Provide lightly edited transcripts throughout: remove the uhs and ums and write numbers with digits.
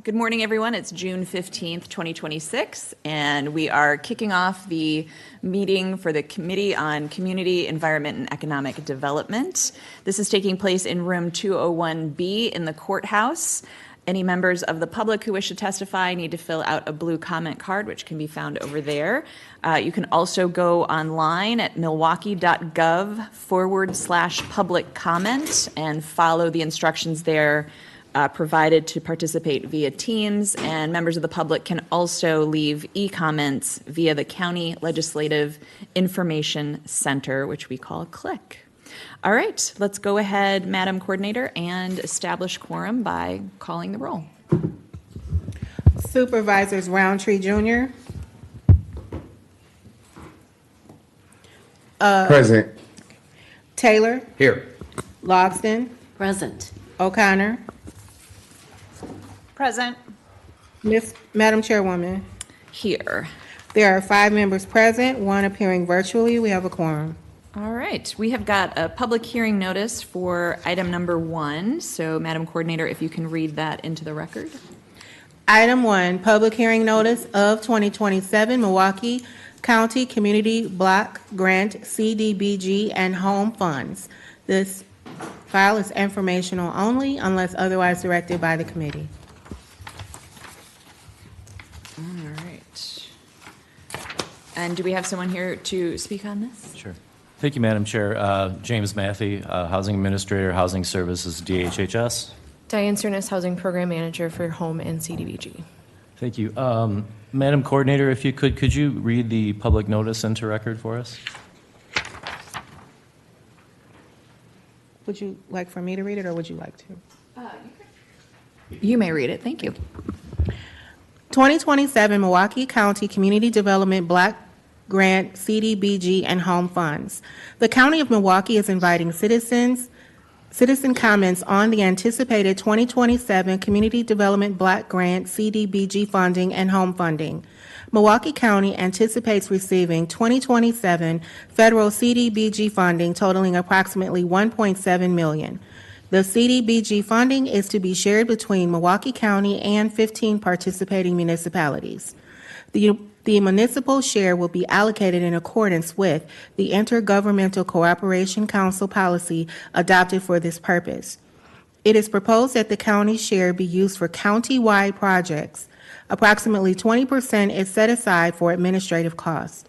Good morning, everyone. It's June 15th, 2026, and we are kicking off the meeting for the Committee on Community, Environment, and Economic Development. This is taking place in room 201B in the courthouse. Any members of the public who wish to testify need to fill out a blue comment card, which can be found over there. You can also go online at milwaukee.gov/public comment and follow the instructions there provided to participate via Teams, and members of the public can also leave e-comments via the County Legislative Information Center, which we call CLIC. All right, let's go ahead, Madam Coordinator, and establish quorum by calling the roll. Supervisors Roundtree Jr. Present. Taylor, Here. Logston, Present. O'Connor. Present. Madam Chairwoman, Here. there are 5 members present, 1 appearing virtually. We have a quorum. All right, we have got a public hearing notice for item number 1. So, Madam Coordinator, if you can read that into the record. Item 1, public hearing notice of 2027 Milwaukee County Community Block Grant CDBG and Home Funds. This file is informational only unless otherwise directed by the committee. All right. And do we have someone here to speak on this? Sure. Thank you, Madam Chair. James Matthey, Housing Administrator, Housing Services, DHHS. Diane Cernas, Housing Program Manager for Home and CDBG. Thank you. Madam Coordinator, if you could you read the public notice into record for us? Would you like for me to read it, or would you like to? You may read it. Thank you. 2027 Milwaukee County Community Development Block Grant CDBG and Home Funds. The County of Milwaukee is inviting citizen comments on the anticipated 2027 Community Development Block Grant CDBG funding and home funding. Milwaukee County anticipates receiving 2027 federal CDBG funding totaling approximately $1.7 million. The CDBG funding is to be shared between Milwaukee County and 15 participating municipalities. The municipal share will be allocated in accordance with the Intergovernmental Cooperation Council policy adopted for this purpose. It is proposed that the county share be used for county-wide projects. Approximately 20% is set aside for administrative costs.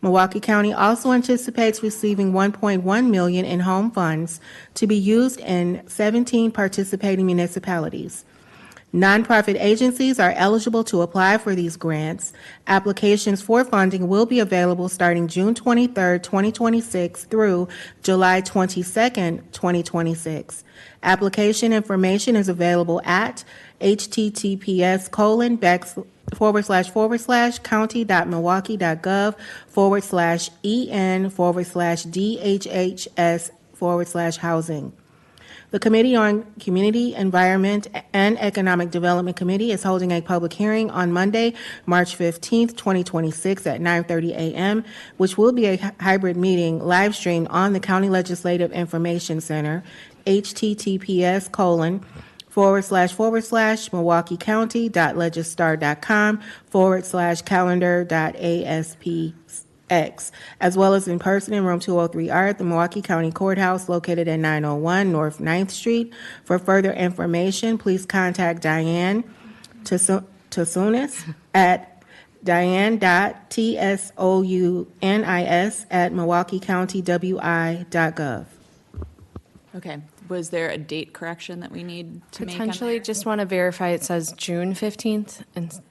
Milwaukee County also anticipates receiving $1.1 million in home funds to be used in 17 participating municipalities. Nonprofit agencies are eligible to apply for these grants. Applications for funding will be available starting June 23, 2026 through July 22, 2026. Application information is available at https://county.milwaukee.gov/en/DHHS/housing. The Committee on Community, Environment, and Economic Development Committee is holding a public hearing on Monday, March 15th, 2026 at 9:30 a.m., which will be a hybrid meeting live streamed on the County Legislative Information Center, https://milwaukeecounty.legistar.com/calendar.aspx, as well as in person in room 203R at the Milwaukee County Courthouse located at 901 North 9th Street. For further information, please contact Diane Tsunis at diane.tsunis@milwaukeecountywi.gov. Okay. Was there a date correction that we need to make? Potentially, just want to verify it says June 15th and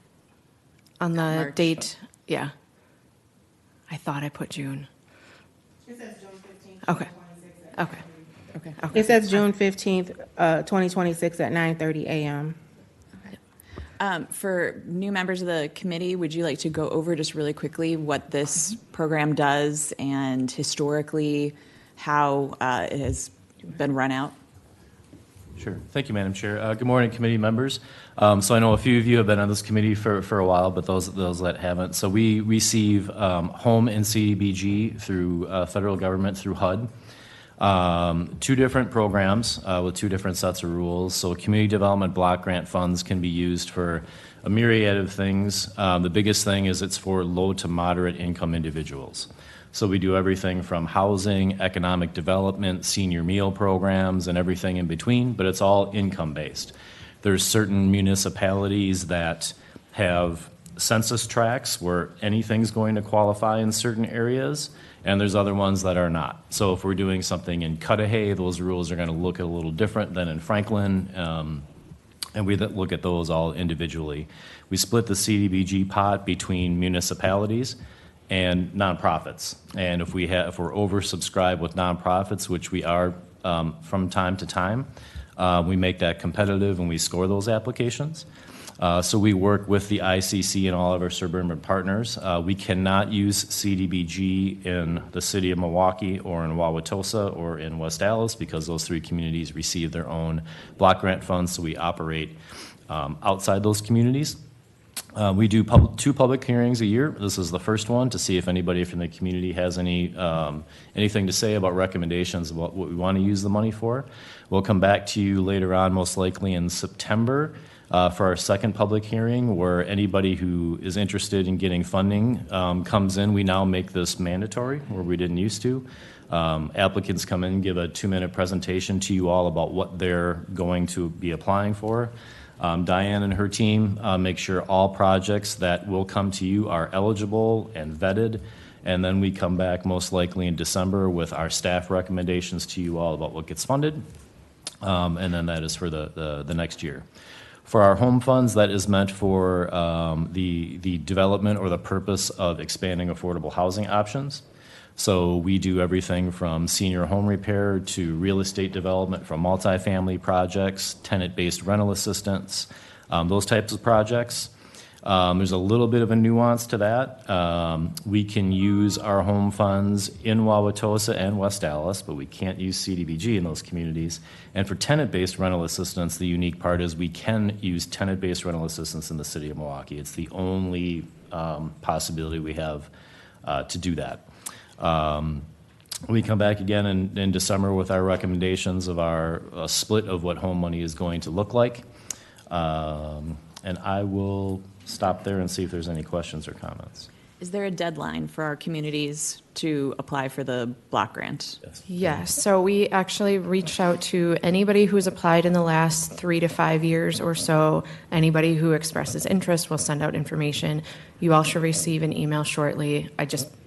on the March. date. Yeah. I thought I put June. It says June 15th. Okay. Okay. Okay. It says June 15th, 2026 at 9:30 a.m. For new members of the committee, would you like to go over just really quickly what this program does and historically how it has been run out? Sure. Thank you, Madam Chair. Good morning, committee members. So I know a few of you have been on this committee for a while, but those that haven't. So we receive home and CDBG through federal government through HUD. Two different programs with two different sets of rules. So community development block grant funds can be used for a myriad of things. The biggest thing is it's for low to moderate income individuals. So we do everything from housing, economic development, senior meal programs, and everything in between, but it's all income-based. There's certain municipalities that have census tracts where anything's going to qualify in certain areas, and there's other ones that are not. So if we're doing something in Cudahy, those rules are going to look a little different than in Franklin, and we look at those all individually. We split the CDBG pot between municipalities and nonprofits. And if we're oversubscribed with nonprofits, which we are from time to time, we make that competitive and we score those applications. So we work with the ICC and all of our suburban partners. We cannot use CDBG in the city of Milwaukee or in Wauwatosa or in West Allis because those three communities receive their own block grant funds, so we operate outside those communities. We do two public hearings a year. This is the first one to see if anybody from the community has anything to say about recommendations about what we want to use the money for. We'll come back to you later on, most likely in September, for our second public hearing, where anybody who is interested in getting funding comes in. We now make this mandatory, where we didn't used to. Applicants come in, give a 2-minute presentation to you all about what they're going to be applying for. Diane and her team make sure all projects that will come to you are eligible and vetted, and then we come back most likely in December with our staff recommendations to you all about what gets funded, and then that is for the next year. For our home funds, that is meant for the development or the purpose of expanding affordable housing options. So we do everything from senior home repair to real estate development from multifamily projects, tenant-based rental assistance, those types of projects. There's a little bit of a nuance to that. We can use our home funds in Wauwatosa and West Allis, but we can't use CDBG in those communities. And for tenant-based rental assistance, the unique part is we can use tenant-based rental assistance in the city of Milwaukee. It's the only possibility we have to do that. We come back again in December with our recommendations of our split of what home money is going to look like. And I will stop there and see if there's any questions or comments. Is there a deadline for our communities to apply for the block grant? Yes, so we actually reached out to anybody who's applied in the last 3 to 5 years or so. Anybody who expresses interest will send out information. You all should receive an email shortly.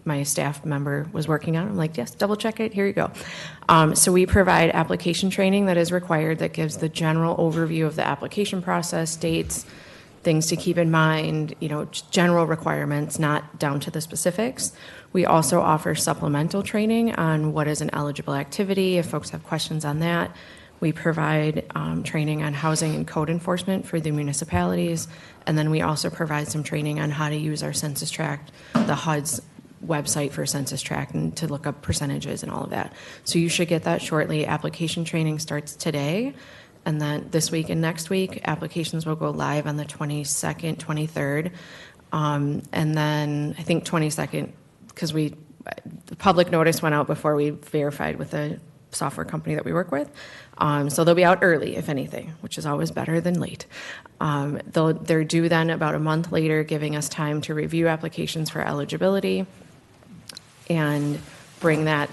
My staff member was working on it. I'm like, yes, double check it, here you go. So we provide application training that is required that gives the general overview of the application process, dates, things to keep in mind, general requirements, not down to the specifics. We also offer supplemental training on what is an eligible activity, if folks have questions on that. We provide training on housing and code enforcement for the municipalities, and then we also provide some training on how to use our census tract, the HUD's website for census tract, and to look up percentages and all of that. So you should get that shortly. Application training starts today. And then this week and next week, applications will go live on the 22nd, 23rd. And then I think 22nd, because the public notice went out before we verified with the software company that we work with. So they'll be out early, if anything, which is always better than late. They're due then about a month later, giving us time to review applications for eligibility and bring that,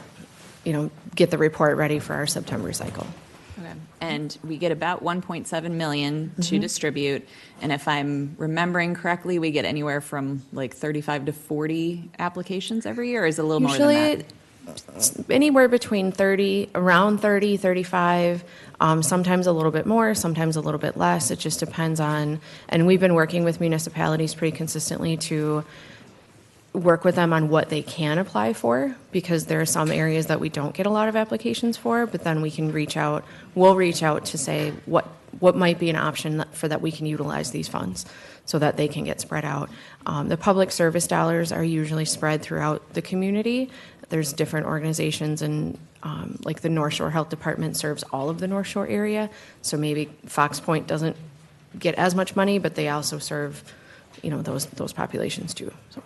get the report ready for our September cycle. Okay. And we get about 1.7 million to distribute. And if I'm remembering correctly, we get anywhere from like 35 to 40 applications every year, or is it a little more than that? Usually anywhere between 30, around 30, 35, sometimes a little bit more, sometimes a little bit less. It just depends on, and we've been working with municipalities pretty consistently to work with them on what they can apply for, because there are some areas that we don't get a lot of applications for, but then we'll reach out to say what might be an option for that we can utilize these funds so that they can get spread out. The public service dollars are usually spread throughout the community. There's different organizations, and like the North Shore Health Department serves all of the North Shore area, so maybe Fox Point doesn't get as much money, but they also serve, those populations too. So.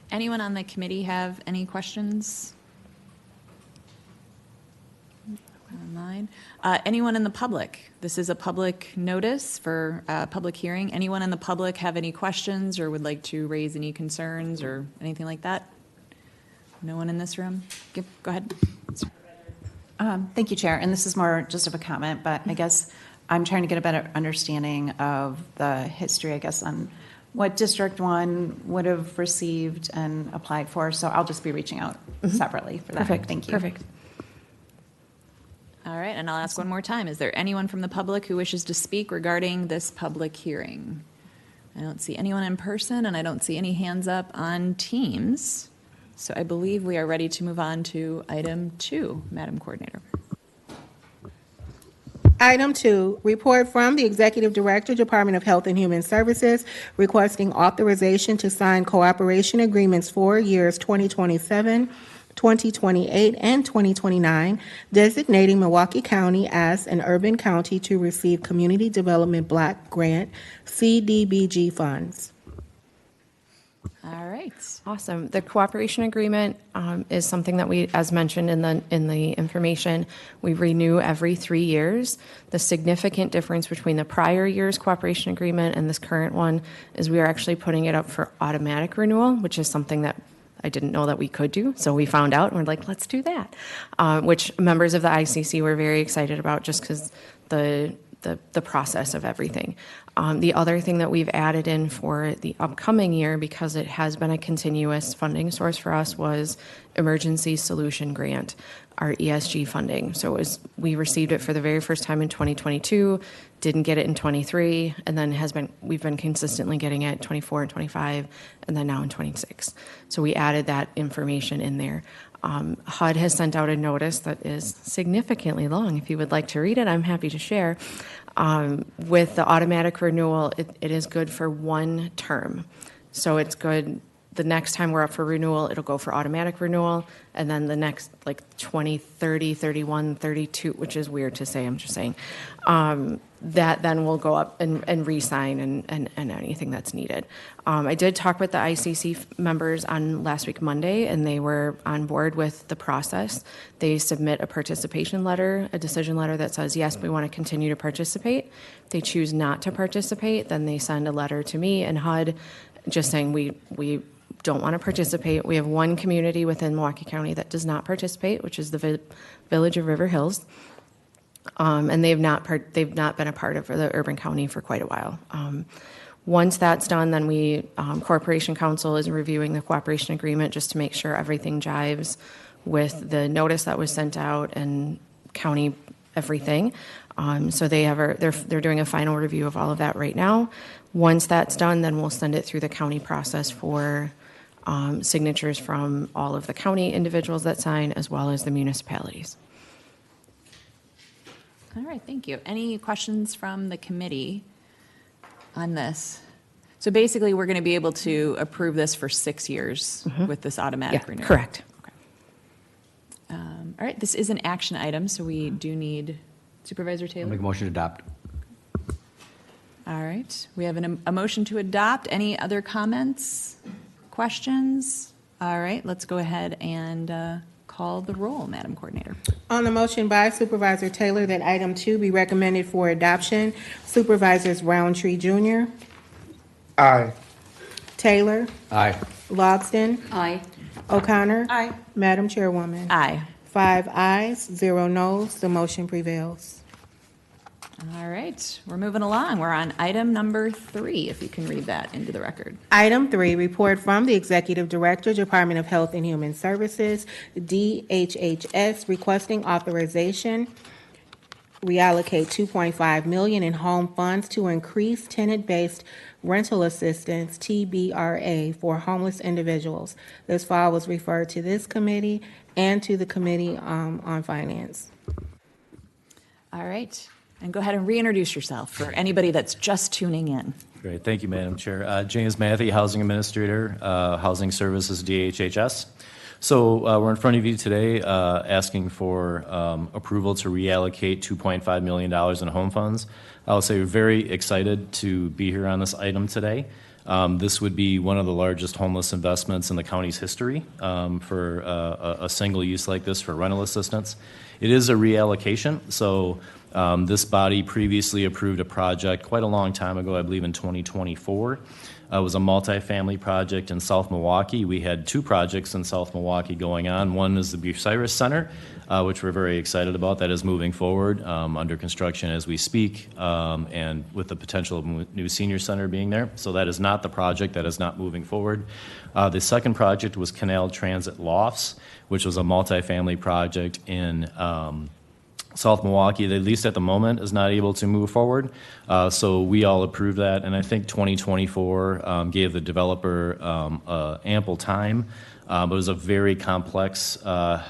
Anyone on the committee have any questions? Online. Anyone in the public? This is a public notice for a public hearing. Anyone in the public have any questions or would like to raise any concerns or anything like that? No one in this room? Go ahead. Thank you, Chair. And this is more just of a comment, but I guess I'm trying to get a better understanding of the history, I guess, on what District 1 would have received and applied for. So I'll just be reaching out separately for that. Perfect. Thank you. Perfect. All right, and I'll ask one more time. Is there anyone from the public who wishes to speak regarding this public hearing? I don't see anyone in person, and I don't see any hands up on Teams. So I believe we are ready to move on to item 2, Madam Coordinator. Item 2, report from the Executive Director, Department of Health and Human Services, requesting authorization to sign cooperation agreements for years 2027, 2028, and 2029, designating Milwaukee County as an urban county to receive Community Development Block Grant CDBG funds. All right. Awesome. The cooperation agreement is something that we, as mentioned in the information, we renew every 3 years. The significant difference between the prior year's cooperation agreement and this current one is we are actually putting it up for automatic renewal, which is something that I didn't know that we could do. So we found out and we're like, let's do that, which members of the ICC were very excited about just because the process of everything. The other thing that we've added in for the upcoming year, because it has been a continuous funding source for us, was Emergency Solution Grant, our ESG funding. So we received it for the very first time in 2022, didn't get it in 23, and then we've been consistently getting it 24 and 25, and then now in 26. So we added that information in there. HUD has sent out a notice that is significantly long. If you would like to read it, I'm happy to share. With the automatic renewal, it is good for 1 term. So it's good. The next time we're up for renewal, it'll go for automatic renewal. And then the next, like 20, 30, 31, 32, which is weird to say, I'm just saying, that then will go up and re-sign and anything that's needed. I did talk with the ICC members on last week, Monday, and they were on board with the process. They submit a participation letter, a decision letter that says, yes, we want to continue to participate. If they choose not to participate, then they send a letter to me and HUD just saying we don't want to participate. We have 1 community within Milwaukee County that does not participate, which is the Village of River Hills. And they've not been a part of the urban county for quite a while. Once that's done, then Corporation Council is reviewing the cooperation agreement just to make sure everything jives with the notice that was sent out and county everything. So they're doing a final review of all of that right now. Once that's done, then we'll send it through the county process for signatures from all of the county individuals that sign, as well as the municipalities. All right, thank you. Any questions from the committee on this? So basically, we're going to be able to approve this for 6 years with this automatic renewal? Correct. Okay. All right, this is an action item, so we do need Supervisor I'll Taylor. make a motion to adopt. All right, we have a motion to adopt. Any other comments, questions? All right, let's go ahead and call the roll, Madam Coordinator. On the motion by Supervisor Taylor that item 2 be recommended for adoption, Supervisors Roundtree Jr., Aye. Taylor, Aye. Logsdon, Aye. O'Connor. Aye. Madam Chairwoman. Aye. 5 ayes, 0 noes. The motion prevails. All right, we're moving along. We're on item number 3, if you can read that into the record. Item 3, report from the Executive Director, Department of Health and Human Services, DHHS, requesting authorization reallocate $2.5 million in home funds to increase tenant-based rental assistance, TBRA, for homeless individuals. This file was referred to this committee and to the Committee on Finance. All right, and go ahead and reintroduce yourself for anybody that's just tuning in. Great, thank you, Madam Chair. James Matthey, Housing Administrator, Housing Services, DHHS. So we're in front of you today asking for approval to reallocate $2.5 million in home funds. I'll say we're very excited to be here on this item today. This would be one of the largest homeless investments in the county's history for a single use like this for rental assistance. It is a reallocation, so this body previously approved a project quite a long time ago, I believe in 2024. It was a multifamily project in South Milwaukee. We had two projects in South Milwaukee going on. One is the Bucyrus Center, which we're very excited about. That is moving forward, under construction as we speak, and with the potential of a new senior center being there. So that is not the project. That is not moving forward. The second project was Canal Transit Lofts, which was a multifamily project in South Milwaukee, that at least at the moment, is not able to move forward. So we all approved that, and I think 2024 gave the developer ample time. But it was a very complex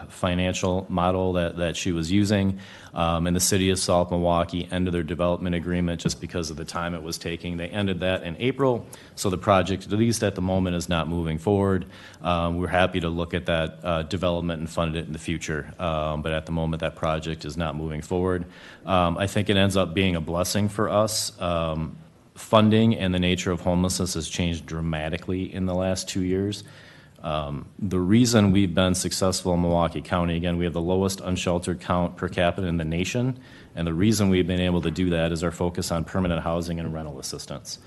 financial model that she was using. And the city of South Milwaukee ended their development agreement just because of the time it was taking. They ended that in April, so the project, at least at the moment, is not moving forward. We're happy to look at that development and fund it in the future, but at the moment, that project is not moving forward. I think it ends up being a blessing for us. Funding and the nature of homelessness has changed dramatically in the last 2 years. The reason we've been successful in Milwaukee County, again, we have the lowest unsheltered count per capita in the nation, and the reason we've been able to do that is our focus on permanent housing and rental assistance.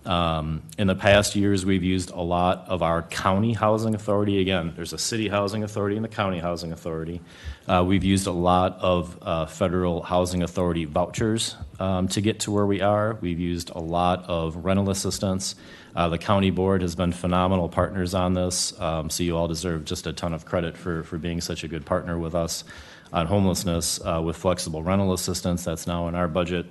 In the past years, we've used a lot of our county housing authority. Again, there's a city housing authority and the county housing authority. We've used a lot of federal housing authority vouchers to get to where we are. We've used a lot of rental assistance. The county board has been phenomenal partners on this, so you all deserve just a ton of credit for being such a good partner with us on homelessness with flexible rental assistance. That's now in our budget.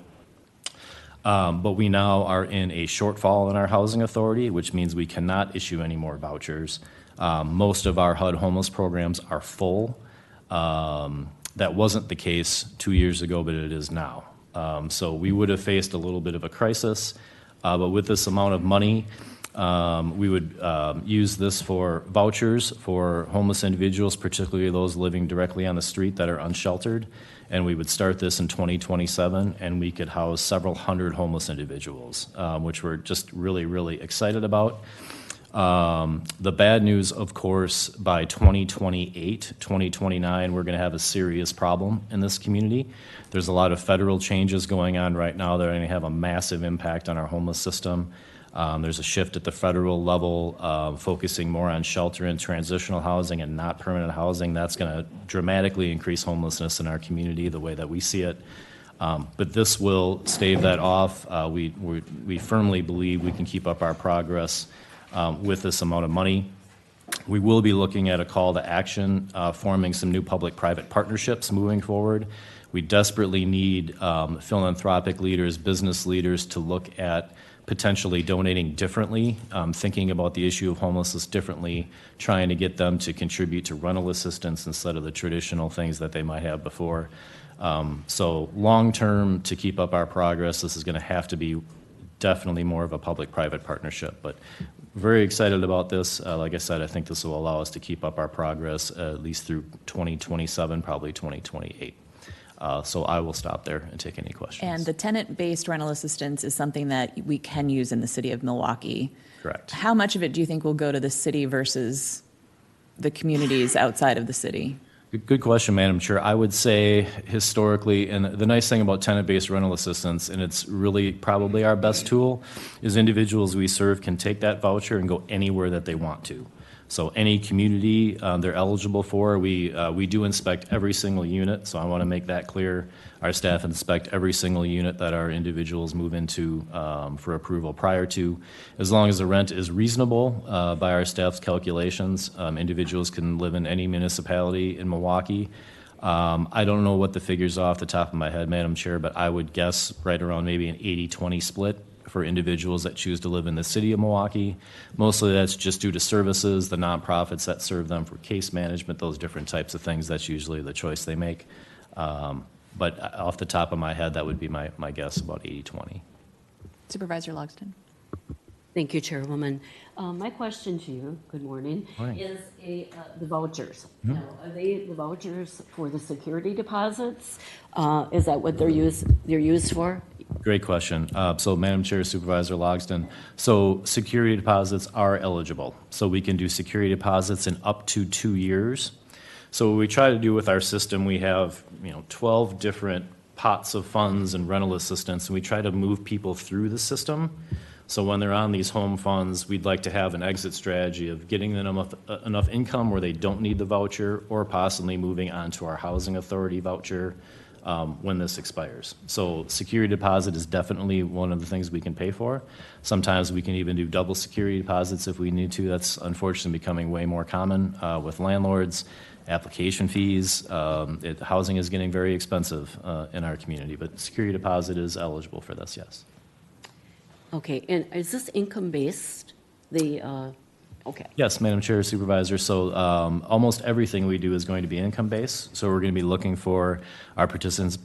But we now are in a shortfall in our housing authority, which means we cannot issue any more vouchers. Most of our HUD homeless programs are full. That wasn't the case 2 years ago, but it is now. So we would have faced a little bit of a crisis. But with this amount of money, we would use this for vouchers for homeless individuals, particularly those living directly on the street that are unsheltered. And we would start this in 2027, and we could house several hundred homeless individuals, which we're just really, really excited about. The bad news, of course, by 2028, 2029, we're going to have a serious problem in this community. There's a lot of federal changes going on right now that are going to have a massive impact on our homeless system. There's a shift at the federal level, focusing more on shelter and transitional housing and not permanent housing. That's going to dramatically increase homelessness in our community the way that we see it. But this will stave that off. We firmly believe we can keep up our progress with this amount of money. We will be looking at a call to action, forming some new public-private partnerships moving forward. We desperately need philanthropic leaders, business leaders to look at potentially donating differently, thinking about the issue of homelessness differently, trying to get them to contribute to rental assistance instead of the traditional things that they might have before. So long-term, to keep up our progress, this is going to have to be definitely more of a public-private partnership. But very excited about this. Like I said, I think this will allow us to keep up our progress at least through 2027, probably 2028. So I will stop there and take any questions. And the tenant-based rental assistance is something that we can use in the city of Milwaukee. Correct. How much of it do you think will go to the city versus the communities outside of the city? Good question, Madam Chair. I would say historically, and the nice thing about tenant-based rental assistance, and it's really probably our best tool, is individuals we serve can take that voucher and go anywhere that they want to. So any community they're eligible for, we do inspect every single unit, so I want to make that clear. Our staff inspect every single unit that our individuals move into for approval prior to. As long as the rent is reasonable by our staff's calculations, individuals can live in any municipality in Milwaukee. I don't know what the figures are off the top of my head, Madam Chair, but I would guess right around maybe an 80-20 split for individuals that choose to live in the city of Milwaukee. Mostly that's just due to services, the nonprofits that serve them for case management, those different types of things. That's usually the choice they make. But off the top of my head, that would be my guess, about 80-20. Supervisor Logston. Thank you, Chairwoman. My question to you, good morning, Morning. is the vouchers. Now, are they the vouchers for the security deposits? Is that what they're used for? Great question. So Madam Chair, Supervisor Logsdon, so security deposits are eligible. So we can do security deposits in up to 2 years. So what we try to do with our system, we have, 12 different pots of funds and rental assistance, and we try to move people through the system. So when they're on these home funds, we'd like to have an exit strategy of getting them enough income where they don't need the voucher, or possibly moving on to our housing authority voucher when this expires. So security deposit is definitely one of the things we can pay for. Sometimes we can even do double security deposits if we need to. That's unfortunately becoming way more common with landlords. Application fees, housing is getting very expensive in our community, but security deposit is eligible for this, yes. Okay, and is this income-based? Okay. Yes, Madam Chair, Supervisor. So almost everything we do is going to be income-based. So we're going to be looking for our participants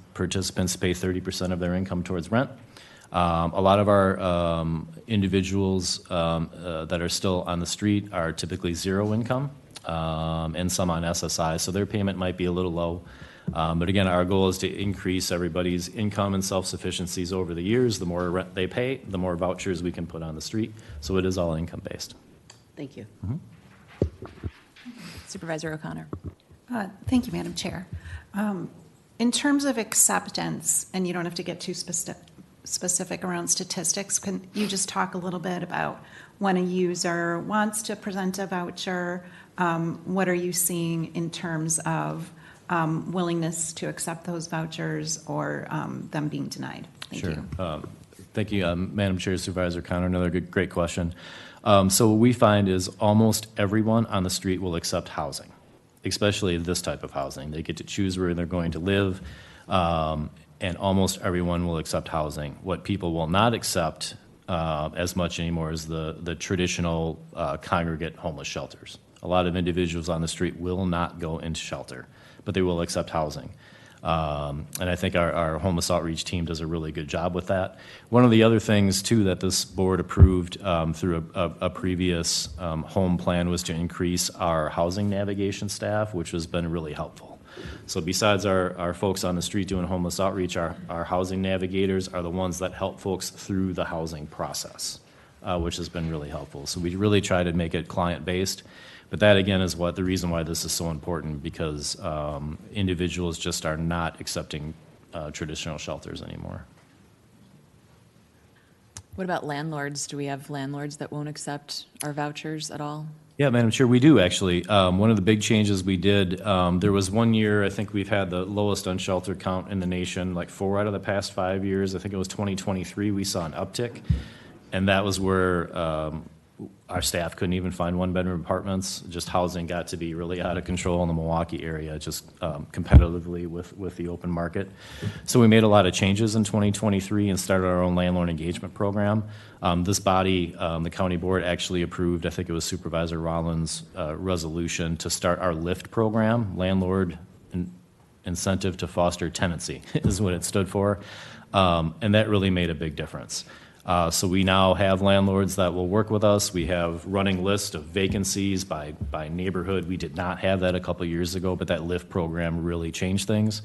to pay 30% of their income towards rent. A lot of our individuals that are still on the street are typically zero income, and some on SSI, so their payment might be a little low. But again, our goal is to increase everybody's income and self-sufficiencies over the years. The more rent they pay, the more vouchers we can put on the street. So it is all income-based. Thank you. Supervisor O'Connor. Thank you, Madam Chair. In terms of acceptance, and you don't have to get too specific around statistics, can you just talk a little bit about when a user wants to present a voucher, what are you seeing in terms of willingness to accept those vouchers or them being denied? Thank you. Thank you, Madam Chair, Supervisor Connor. Another great question. So what we find is almost everyone on the street will accept housing, especially this type of housing. They get to choose where they're going to live, and almost everyone will accept housing. What people will not accept as much anymore is the traditional congregate homeless shelters. A lot of individuals on the street will not go into shelter, but they will accept housing. And I think our homeless outreach team does a really good job with that. One of the other things, too, that this board approved through a previous home plan was to increase our housing navigation staff, which has been really helpful. So besides our folks on the street doing homeless outreach, our housing navigators are the ones that help folks through the housing process, which has been really helpful. So we really try to make it client-based. But that, again, is the reason why this is so important, because individuals just are not accepting traditional shelters anymore. What about landlords? Do we have landlords that won't accept our vouchers at all? Yeah, Madam Chair, we do, actually. One of the big changes we did, there was 1 year, I think we've had the lowest unsheltered count in the nation, like 4 out of the past 5 years. I think it was 2023, we saw an uptick. And that was where our staff couldn't even find one-bedroom apartments. Just housing got to be really out of control in the Milwaukee area, just competitively with the open market. So we made a lot of changes in 2023 and started our own landlord engagement program. This body, the county board, actually approved, I think it was Supervisor Rollins' resolution to start our LIFT program, Landlord Incentive to Foster Tenancy, is what it stood for. And that really made a big difference. So we now have landlords that will work with us. We have running lists of vacancies by neighborhood. We did not have that a couple of years ago, but that LIFT program really changed things.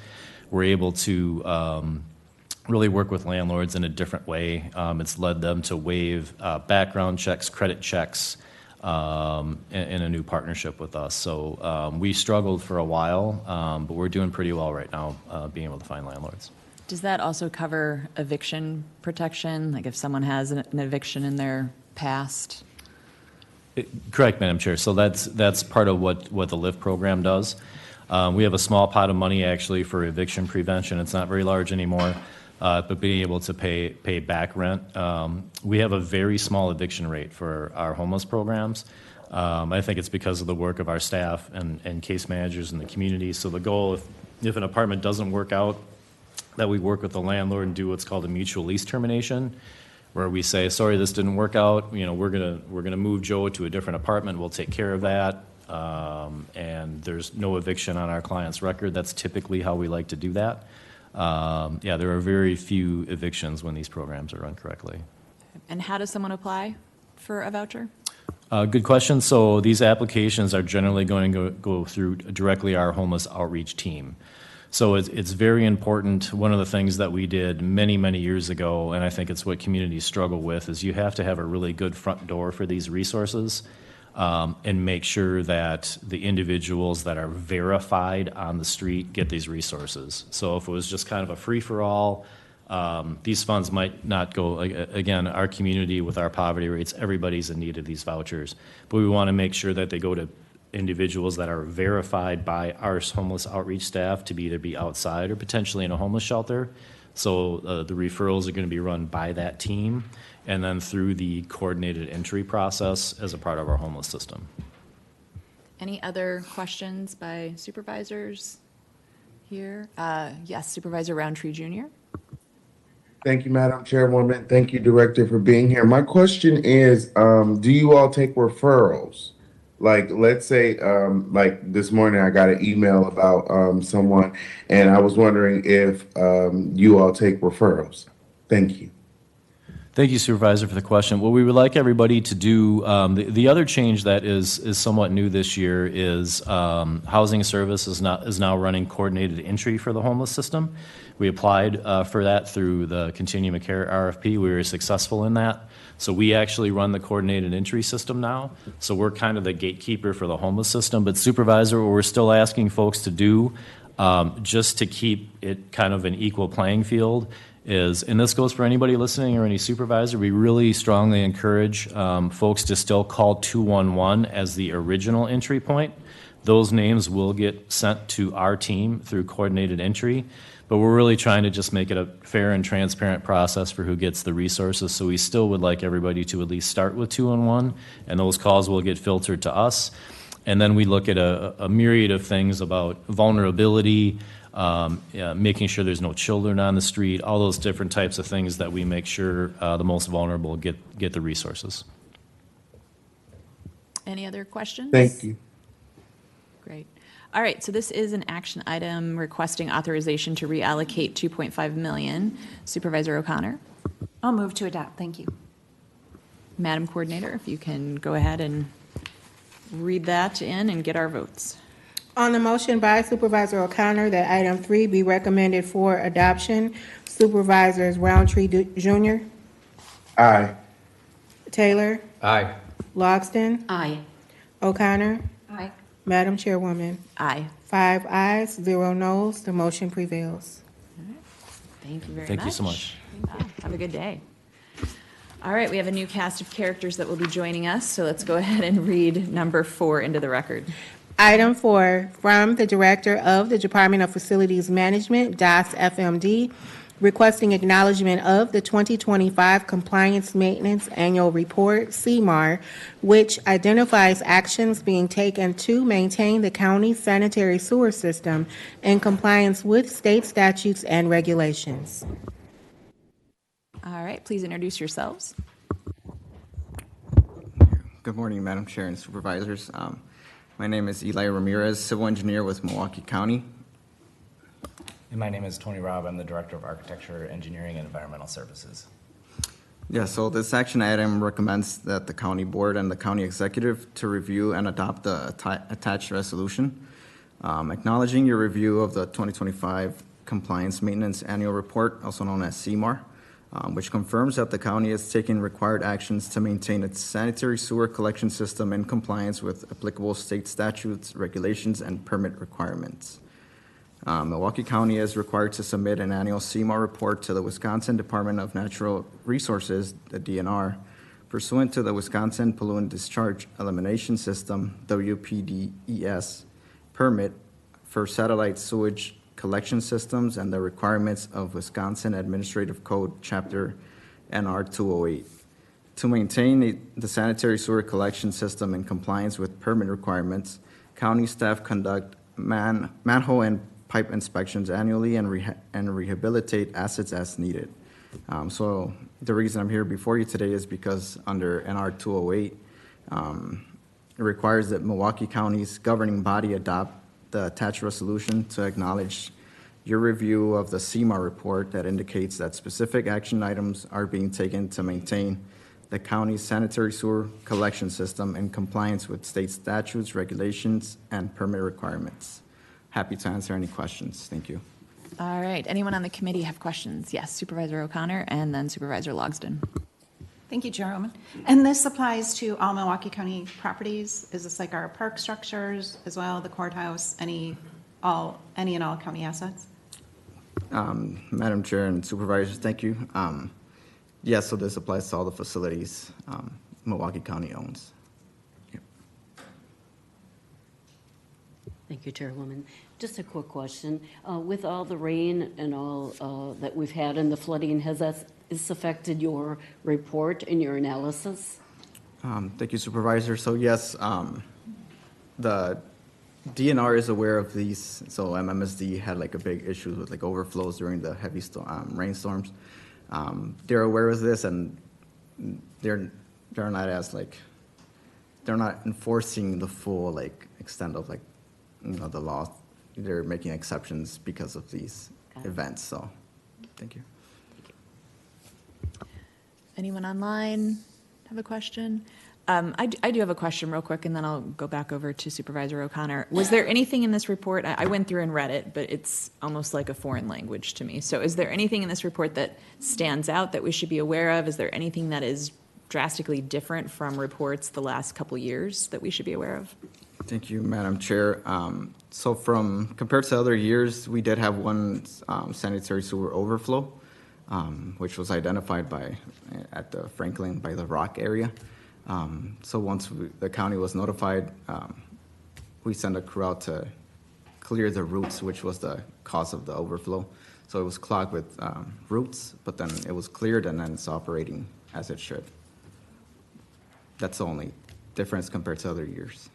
We're able to really work with landlords in a different way. It's led them to waive background checks, credit checks, in a new partnership with us. So we struggled for a while, but we're doing pretty well right now being able to find landlords. Does that also cover eviction protection? Like if someone has an eviction in their past? Correct, Madam Chair. So that's part of what the LIFT program does. We have a small pot of money actually for eviction prevention. It's not very large anymore, but being able to pay back rent. We have a very small eviction rate for our homeless programs. I think it's because of the work of our staff and case managers in the community. So the goal, if an apartment doesn't work out, that we work with the landlord and do what's called a mutual lease termination, where we say, sorry, this didn't work out. We're gonna move Joe to a different apartment. We'll take care of that. And there's no eviction on our client's record. That's typically how we like to do that. There are very few evictions when these programs are run correctly. And how does someone apply? for a voucher? Good question. So these applications are generally going to go through directly our homeless outreach team. So it's very important. One of the things that we did many, many years ago, and I think it's what communities struggle with, is you have to have a really good front door for these resources, and make sure that the individuals that are verified on the street get these resources. So if it was just kind of a free-for-all, these funds might not go, again, our community with our poverty rates, everybody's in need of these vouchers. But we want to make sure that they go to individuals that are verified by our homeless outreach staff to either be outside or potentially in a homeless shelter. So the referrals are going to be run by that team and then through the coordinated entry process as a part of our homeless system. Any other questions by supervisors here? Yes, Supervisor Roundtree Jr. Thank you, Madam Chairwoman. Thank you, Director, for being here. My question is, do you all take referrals? Like, let's say, like this morning, I got an email about someone, and I was wondering if you all take referrals. Thank you. Thank you, Supervisor, for the question. What we would like everybody to do, the other change that is somewhat new this year is Housing Service is now running coordinated entry for the homeless system. We applied for that through the Continuum of Care RFP. We were successful in that. So we actually run the coordinated entry system now. So we're kind of the gatekeeper for the homeless system. But Supervisor, what we're still asking folks to do, just to keep it kind of an equal playing field, is, and this goes for anybody listening or any supervisor, we really strongly encourage folks to still call 211 as the original entry point. Those names will get sent to our team through coordinated entry, but we're really trying to just make it a fair and transparent process for who gets the resources. So we still would like everybody to at least start with 211, and those calls will get filtered to us. And then we look at a myriad of things about vulnerability, making sure there's no children on the street, all those different types of things that we make sure the most vulnerable get the resources. Any other questions? Thank you. Great. All right, so this is an action item requesting authorization to reallocate $2.5 million. Supervisor O'Connor? I'll move to adopt. Thank you. Madam Coordinator, if you can go ahead and read that in and get our votes. On the motion by Supervisor O'Connor that item 3 be recommended for adoption, Supervisors Roundtree Jr., Aye. Taylor, Aye. Logston, Aye. O'Connor, Aye. Madam Chairwoman. Aye. 5 ayes, 0 noes. The motion prevails. Thank you very much. Thank you so much. Have a good day. All right, we have a new cast of characters that will be joining us, so let's go ahead and read number 4 into the record. Item 4, from the Director of the Department of Facilities Management, DAS FMD, requesting acknowledgement of the 2025 Compliance Maintenance Annual Report, CMAR, which identifies actions being taken to maintain the county's sanitary sewer system in compliance with state statutes and regulations. All right, please introduce yourselves. Good morning, Madam Chair and Supervisors. My name is Eli Ramirez, Civil Engineer with Milwaukee County. And my name is Tony Robb. I'm the Director of Architecture, Engineering, and Environmental Services. Yeah, so this action item recommends that the County Board and the County Executive to review and adopt the attached resolution. Acknowledging your review of the 2025 Compliance Maintenance Annual Report, also known as CMAR, which confirms that the county is taking required actions to maintain its sanitary sewer collection system in compliance with applicable state statutes, regulations, and permit requirements. Milwaukee County is required to submit an annual CMAR report to the Wisconsin Department of Natural Resources, the DNR, pursuant to the Wisconsin Pollutant Discharge Elimination System, WPDES, permit for satellite sewage collection systems and the requirements of Wisconsin Administrative Code, Chapter NR 208. To maintain the sanitary sewer collection system in compliance with permit requirements, county staff conduct manhole and pipe inspections annually and rehabilitate assets as needed. So the reason I'm here before you today is because under NR 208, it requires that Milwaukee County's governing body adopt the attached resolution to acknowledge your review of the CMAR report that indicates that specific action items are being taken to maintain the county's sanitary sewer collection system in compliance with state statutes, regulations, and permit requirements. Happy to answer any questions. Thank you. All right, anyone on the committee have questions? Yes, Supervisor O'Connor and then Supervisor Logsdon. Thank you, Chairwoman. And this applies to all Milwaukee County properties? Is this like our park structures as well, the courthouse, any and all county assets? Madam Chair and Supervisors, thank you. Yes, so this applies to all the facilities Milwaukee County owns. Yep. Thank you, Chairwoman. Just a quick question. With all the rain and all that we've had and the flooding, has this affected your report and your analysis? Thank you, Supervisor. So yes, the DNR is aware of these. So MMSD had like a big issue with like overflows during the heavy rainstorms. They're aware of this, and they're not as like, they're not enforcing the full like extent of like, the law. They're making exceptions because of these events. So, thank you. Anyone online have a question? I do have a question real quick, and then I'll go back over to Supervisor O'Connor. Was there anything in this report, I went through and read it, but it's almost like a foreign language to me. So is there anything in this report that stands out that we should be aware of? Is there anything that is drastically different from reports the last couple years that we should be aware of? Thank you, Madam Chair. So compared to other years, we did have one sanitary sewer overflow, which was identified at the Franklin by the Rock area. So once the county was notified, we sent a crew out to clear the roots, which was the cause of the overflow. So it was clogged with roots, but then it was cleared and then it's operating as it should. That's the only difference compared to other years.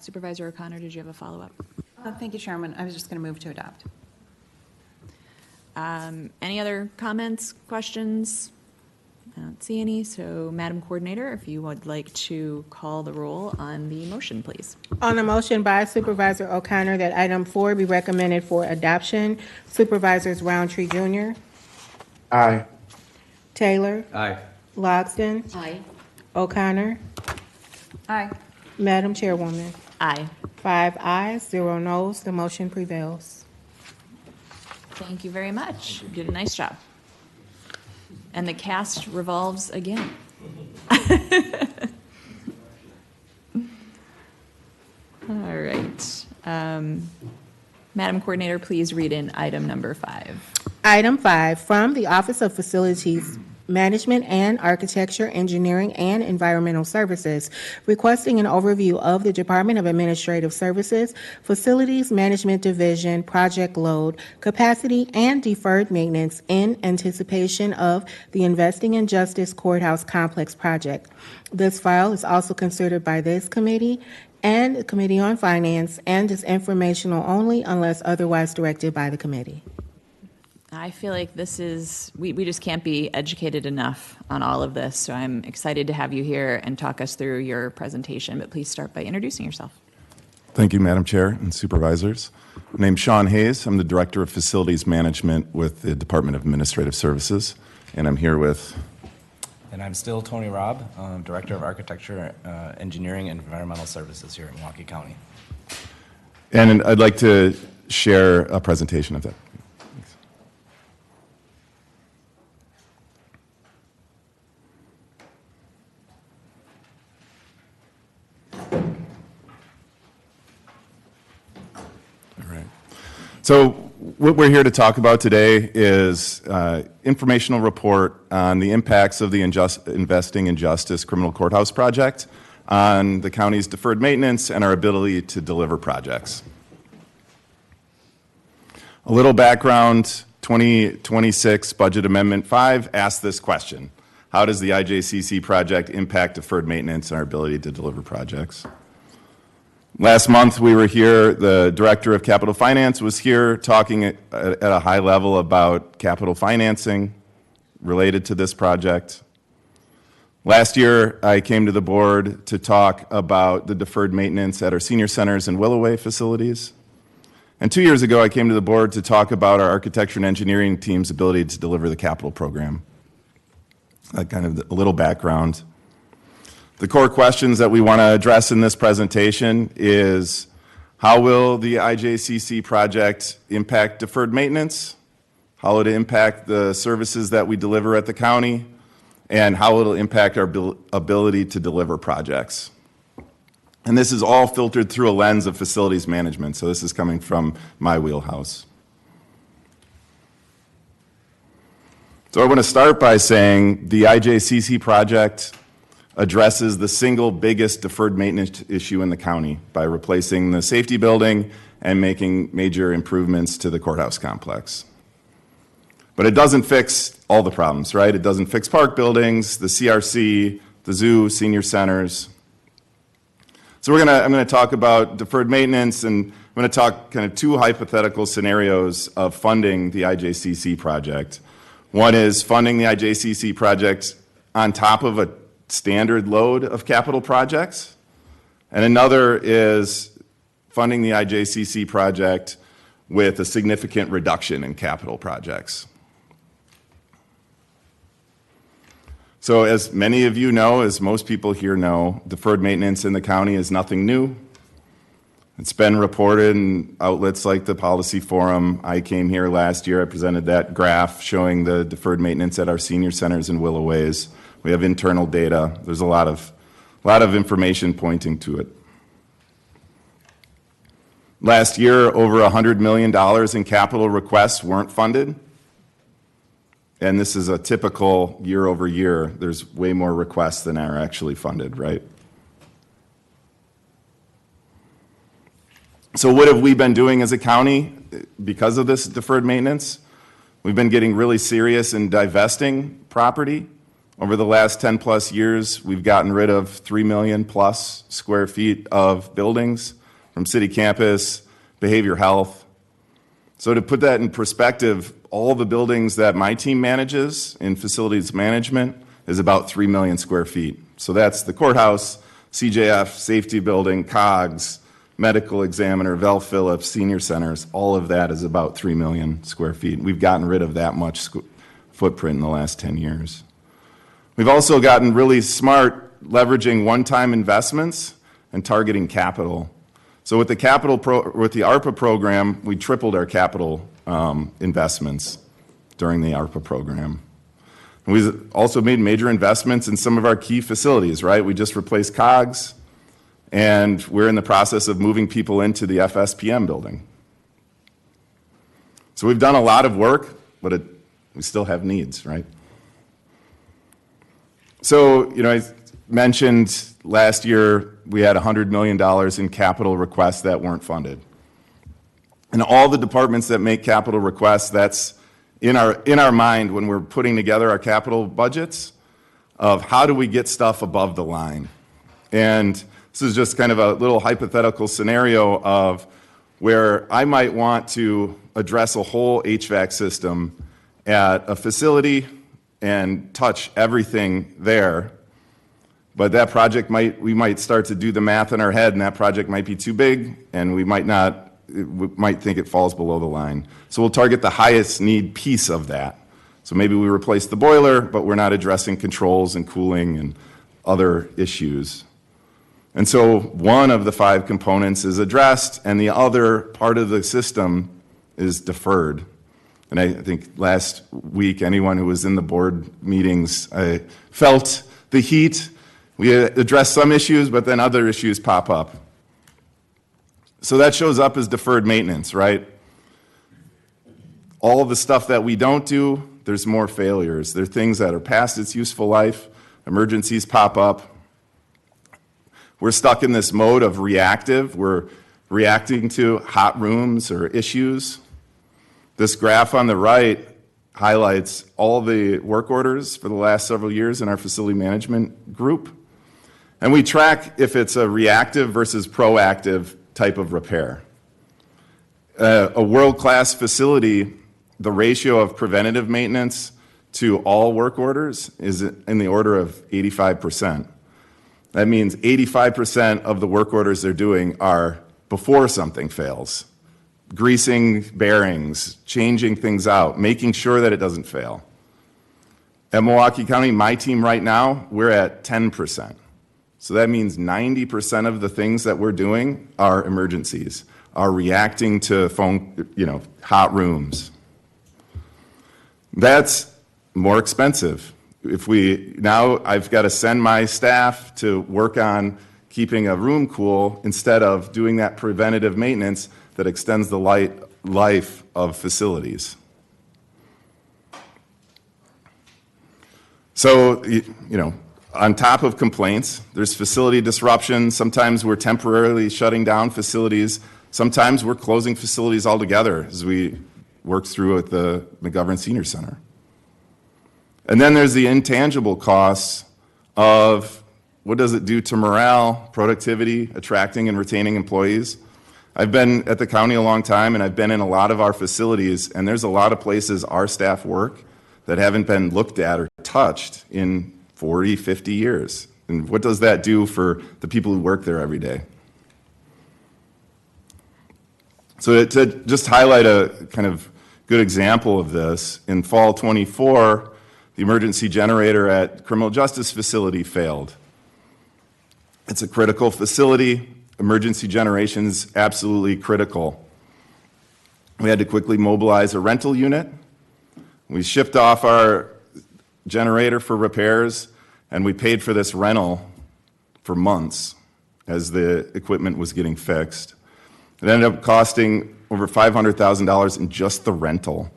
Supervisor O'Connor, did you have a follow-up? Thank you, Chairman. I was just going to move to adopt. Any other comments, questions? I don't see any. So, Madam Coordinator, if you would like to call the roll on the motion, please. On the motion by Supervisor O'Connor that item 4 be recommended for adoption, Supervisors Roundtree Jr., Aye. Taylor, Aye. Logsdon, Aye. O'Connor. Aye. Madam Chairwoman, Aye. 5 ayes, 0 noes. The motion prevails. Thank you very much. You did a nice job. And the cast revolves again. All right. Madam Coordinator, please read in item number 5. Item 5, from the Office of Facilities Management and Architecture, Engineering, and Environmental Services, requesting an overview of the Department of Administrative Services, Facilities Management Division, project load, capacity, and deferred maintenance in anticipation of the Investing in Justice Courthouse Complex project. This file is also considered by this committee and the Committee on Finance and is informational only unless otherwise directed by the committee. I feel like this is, we just can't be educated enough on all of this, so I'm excited to have you here and talk us through your presentation, but please start by introducing yourself. Thank you, Madam Chair and Supervisors. My name's Sean Hayes. I'm the Director of Facilities Management with the Department of Administrative Services, and I'm here with... And I'm still Tony Robb, Director of Architecture, Engineering, and Environmental Services here in Milwaukee County. And I'd like to share a presentation of that. So what we're here to talk about today is informational report on the impacts of the Investing in Justice Criminal Courthouse project on the county's deferred maintenance and our ability to deliver projects. A little background, 2026 Budget Amendment 5 asked this question: how does the IJCC project impact deferred maintenance and our ability to deliver projects? Last month, we were here, the Director of Capital Finance was here talking at a high level about capital financing related to this project. Last year, I came to the board to talk about the deferred maintenance at our senior centers and Willoway facilities. And 2 years ago, I came to the board to talk about our architecture and engineering team's ability to deliver the capital program. kind of a little background. The core questions that we want to address in this presentation is how will the IJCC project impact deferred maintenance? How will it impact the services that we deliver at the county? And how it will impact our ability to deliver projects? And this is all filtered through a lens of facilities management. So this is coming from my wheelhouse. So I want to start by saying the IJCC project addresses the single biggest deferred maintenance issue in the county by replacing the safety building and making major improvements to the courthouse complex. But it doesn't fix all the problems, right? It doesn't fix park buildings, the CRC, the zoo, senior centers. So I'm going to talk about deferred maintenance, and I'm going to talk kind of two hypothetical scenarios of funding the IJCC project. One is funding the IJCC project on top of a standard load of capital projects, and another is funding the IJCC project with a significant reduction in capital projects. So as many of you know, as most people here know, deferred maintenance in the county is nothing new. It's been reported in outlets like the Policy Forum. I came here last year, I presented that graph showing the deferred maintenance at our senior centers in Willow Ways. We have internal data. There's a lot of information pointing to it. Last year, over $100 million in capital requests weren't funded. And this is a typical year over year. There's way more requests than are actually funded, right? So what have we been doing as a county because of this deferred maintenance? We've been getting really serious in divesting property. Over the last 10 plus years, we've gotten rid of 3 million plus square feet of buildings from city campus, behavior health. So to put that in perspective, all the buildings that my team manages in facilities management is about 3 million square feet. So that's the courthouse, CJF, safety building, COGS, medical examiner, Vel Phillips, senior centers, all of that is about 3 million square feet. We've gotten rid of that much footprint in the last 10 years. We've also gotten really smart leveraging one-time investments and targeting capital. So with the ARPA program, we tripled our capital investments during the ARPA program. And we've also made major investments in some of our key facilities, right? We just replaced COGS, and we're in the process of moving people into the FSPM building. So we've done a lot of work, but we still have needs, right? So, I mentioned last year we had $100 million in capital requests that weren't funded. And all the departments that make capital requests, that's in our mind when we're putting together our capital budgets of how do we get stuff above the line. And this is just kind of a little hypothetical scenario of where I might want to address a whole HVAC system at a facility and touch everything there. But that project we might start to do the math in our head, and that project might be too big, and we might think it falls below the line. So we'll target the highest need piece of that. So maybe we replace the boiler, but we're not addressing controls and cooling and other issues. And so one of the 5 components is addressed, and the other part of the system is deferred. And I think last week, anyone who was in the board meetings felt the heat. We addressed some issues, but then other issues pop up. So that shows up as deferred maintenance, right? All of the stuff that we don't do, there's more failures. There are things that are past its useful life. Emergencies pop up. We're stuck in this mode of reactive. We're reacting to hot rooms or issues. This graph on the right highlights all the work orders for the last several years in our facility management group. And we track if it's a reactive versus proactive type of repair. A world-class facility, the ratio of preventative maintenance to all work orders is in the order of 85%. That means 85% of the work orders they're doing are before something fails. Greasing bearings, changing things out, making sure that it doesn't fail. At Milwaukee County, my team right now, we're at 10%. So that means 90% of the things that we're doing are emergencies, are reacting to hot rooms. That's more expensive. Now I've got to send my staff to work on keeping a room cool instead of doing that preventative maintenance that extends the life of facilities. So, on top of complaints, there's facility disruption. Sometimes we're temporarily shutting down facilities. Sometimes we're closing facilities altogether as we work through at the McGovern Senior Center. And then there's the intangible costs of what does it do to morale, productivity, attracting and retaining employees. I've been at the county a long time, and I've been in a lot of our facilities, and there's a lot of places our staff work that haven't been looked at or touched in 40, 50 years. And what does that do for the people who work there every day? So to just highlight a kind of good example of this, in fall 24, the emergency generator at criminal justice facility failed. It's a critical facility. Emergency generation's absolutely critical. We had to quickly mobilize a rental unit. We shipped off our generator for repairs, and we paid for this rental for months as the equipment was getting fixed. It ended up costing over $500,000 in just the rental,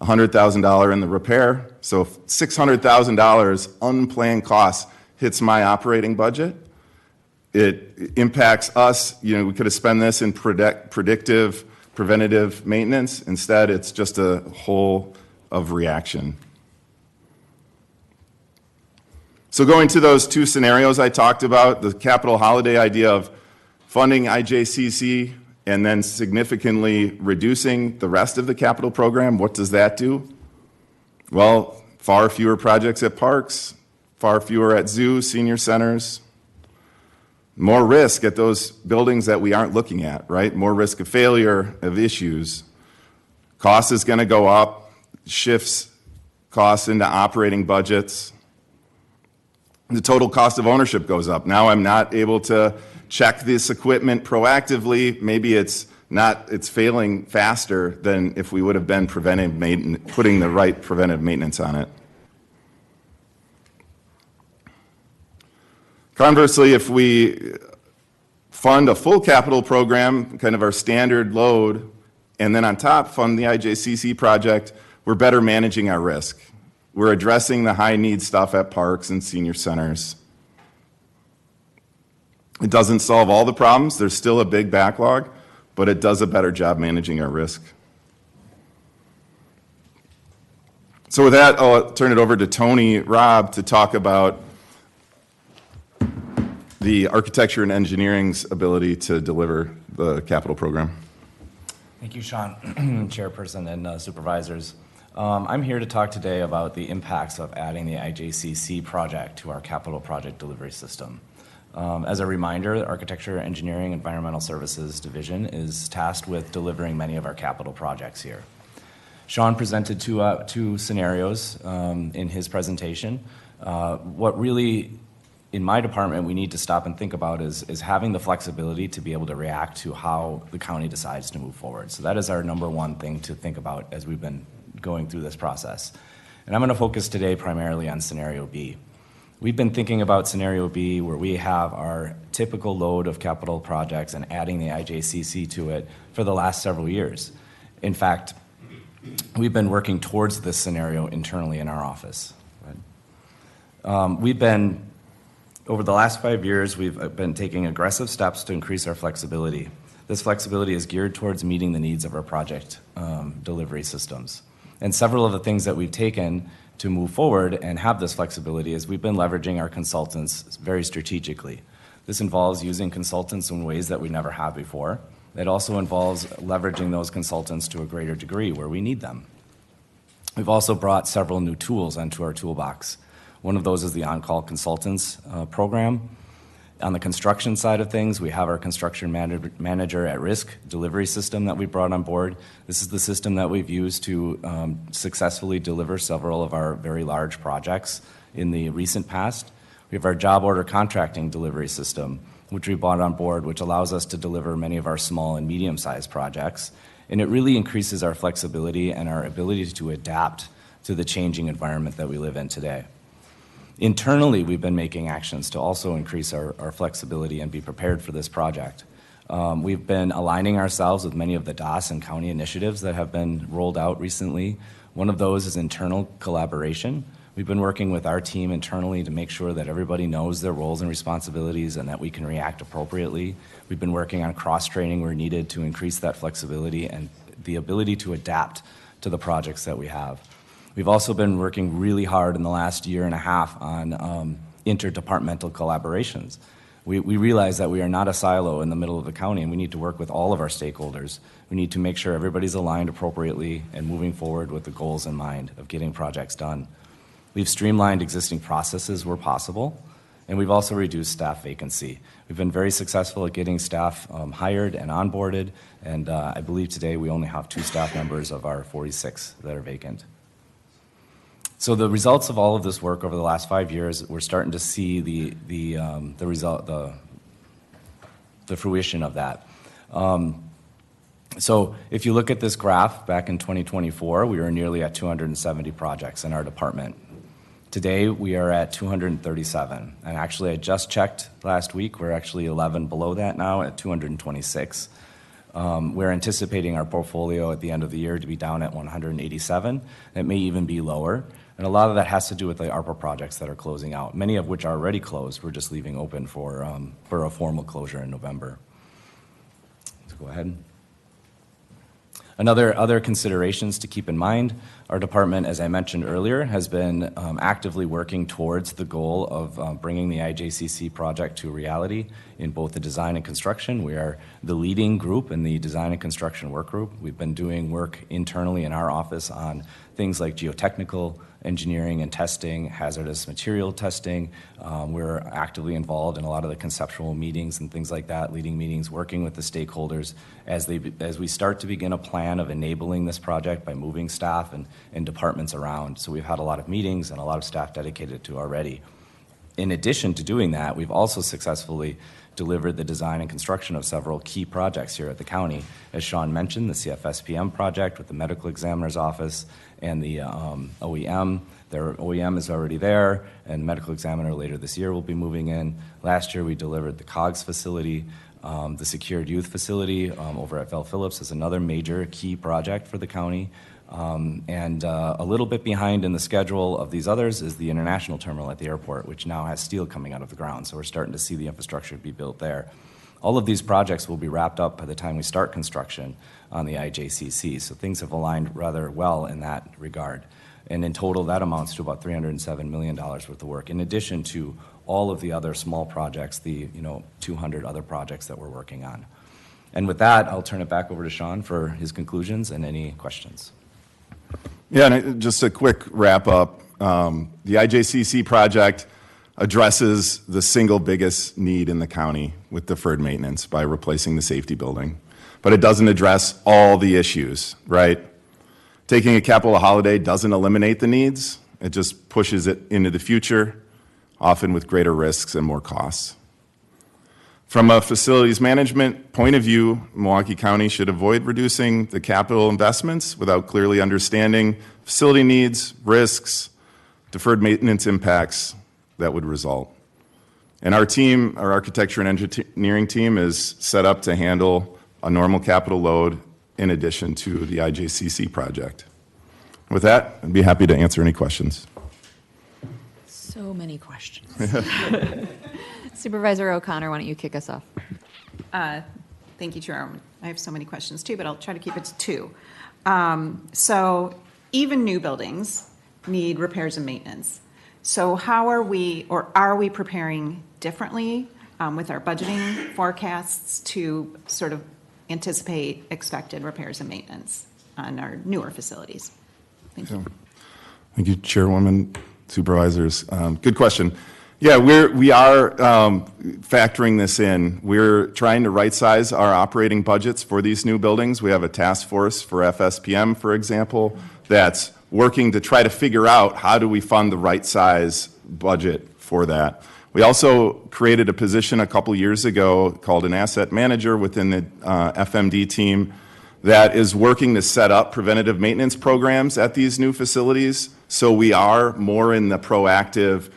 $100,000 in the repair. So if $600,000 unplanned costs hits my operating budget, it impacts us. We could have spent this in predictive, preventative maintenance. Instead, it's just a whole of reaction. So going to those two scenarios I talked about, the capital holiday idea of funding IJCC and then significantly reducing the rest of the capital program, what does that do? Well, far fewer projects at parks, far fewer at zoos, senior centers, more risk at those buildings that we aren't looking at, right? More risk of failure, of issues. Cost is going to go up, shifts costs into operating budgets. The total cost of ownership goes up. Now I'm not able to check this equipment proactively. Maybe it's failing faster than if we would have been putting the right preventive maintenance on it. Conversely, if we fund a full capital program, kind of our standard load, and then on top fund the IJCC project, we're better managing our risk. We're addressing the high-need stuff at parks and senior centers. It doesn't solve all the problems. There's still a big backlog, but it does a better job managing our risk. So with that, I'll turn it over to Tony Robb to talk about the architecture and engineering's ability to deliver the capital program. Thank you, Sean, Chairperson and supervisors. I'm here to talk today about the impacts of adding the IJCC project to our capital project delivery system. As a reminder, the Architecture, Engineering, Environmental Services Division is tasked with delivering many of our capital projects here. Sean presented two scenarios in his presentation. What really, in my department, we need to stop and think about is having the flexibility to be able to react to how the county decides to move forward. So that is our number one thing to think about as we've been going through this process. And I'm going to focus today primarily on scenario B. We've been thinking about scenario B where we have our typical load of capital projects and adding the IJCC to it for the last several years. In fact, we've been working towards this scenario internally in our office. Over the last 5 years, we've been taking aggressive steps to increase our flexibility. This flexibility is geared towards meeting the needs of our project delivery systems. And several of the things that we've taken to move forward and have this flexibility is we've been leveraging our consultants very strategically. This involves using consultants in ways that we never have before. It also involves leveraging those consultants to a greater degree where we need them. We've also brought several new tools onto our toolbox. One of those is the On-Call Consultants program. On the construction side of things, we have our construction manager at risk delivery system that we brought on board. This is the system that we've used to successfully deliver several of our very large projects in the recent past. We have our job order contracting delivery system, which we brought on board, which allows us to deliver many of our small and medium-sized projects. And it really increases our flexibility and our ability to adapt to the changing environment that we live in today. Internally, we've been making actions to also increase our flexibility and be prepared for this project. We've been aligning ourselves with many of the DOS and county initiatives that have been rolled out recently. One of those is internal collaboration. We've been working with our team internally to make sure that everybody knows their roles and responsibilities and that we can react appropriately. We've been working on cross-training where needed to increase that flexibility and the ability to adapt to the projects that we have. We've also been working really hard in the last year and a half on interdepartmental collaborations. We realize that we are not a silo in the middle of the county, and we need to work with all of our stakeholders. We need to make sure everybody's aligned appropriately and moving forward with the goals in mind of getting projects done. We've streamlined existing processes where possible, and we've also reduced staff vacancy. We've been very successful at getting staff hired and onboarded, and I believe today we only have 2 staff members of our 46 that are vacant. So the results of all of this work over the last 5 years, we're starting to see the fruition of that. So if you look at this graph, back in 2024, we were nearly at 270 projects in our department. Today, we are at 237. And actually, I just checked last week, we're actually 11 below that now at 226. We're anticipating our portfolio at the end of the year to be down at 187. It may even be lower. And a lot of that has to do with the ARPA projects that are closing out, many of which are already closed. We're just leaving open for a formal closure in November. Let's go ahead. Other considerations to keep in mind, our department, as I mentioned earlier, has been actively working towards the goal of bringing the IJCC project to reality in both the design and construction. We are the leading group in the design and construction work group. We've been doing work internally in our office on things like geotechnical engineering and testing, hazardous material testing. We're actively involved in a lot of the conceptual meetings and things like that, leading meetings, working with the stakeholders as we start to begin a plan of enabling this project by moving staff and departments around. So we've had a lot of meetings and a lot of staff dedicated to already. In addition to doing that, we've also successfully delivered the design and construction of several key projects here at the county. As Sean mentioned, the CFSPM project with the medical examiner's office and the OEM. Their OEM is already there, and medical examiner later this year will be moving in. Last year, we delivered the COGS facility. The secured youth facility over at Val Phillips is another major key project for the county. And a little bit behind in the schedule of these others is the international terminal at the airport, which now has steel coming out of the ground. So we're starting to see the infrastructure be built there. All of these projects will be wrapped up by the time we start construction on the IJCC. So things have aligned rather well in that regard. And in total, that amounts to about $307 million worth of work, in addition to all of the other small projects, the 200 other projects that we're working on. And with that, I'll turn it back over to Sean for his conclusions and any questions. Yeah, and just a quick wrap up. The IJCC project addresses the single biggest need in the county with deferred maintenance by replacing the safety building. But it doesn't address all the issues, right? Taking a capital holiday doesn't eliminate the needs. It just pushes it into the future, often with greater risks and more costs. From a facilities management point of view, Milwaukee County should avoid reducing the capital investments without clearly understanding facility needs, risks, deferred maintenance impacts that would result. And our team, our architecture and engineering team, is set up to handle a normal capital load in addition to the IJCC project. With that, I'd be happy to answer any questions. So many questions. Supervisor O'Connor, why don't you kick us off? Thank you, Chair. I have so many questions too, but I'll try to keep it to 2. So even new buildings need repairs and maintenance. So how are we preparing differently with our budgeting forecasts to sort of anticipate expected repairs and maintenance on our newer facilities? Thank you. Thank you, Chairwoman, supervisors. Good question. Yeah, we are factoring this in. We're trying to right-size our operating budgets for these new buildings. We have a task force for FSPM, for example, that's working to try to figure out how do we fund the right size budget for that. We also created a position a couple years ago called an asset manager within the FMD team that is working to set up preventative maintenance programs at these new facilities. So we are more in the proactive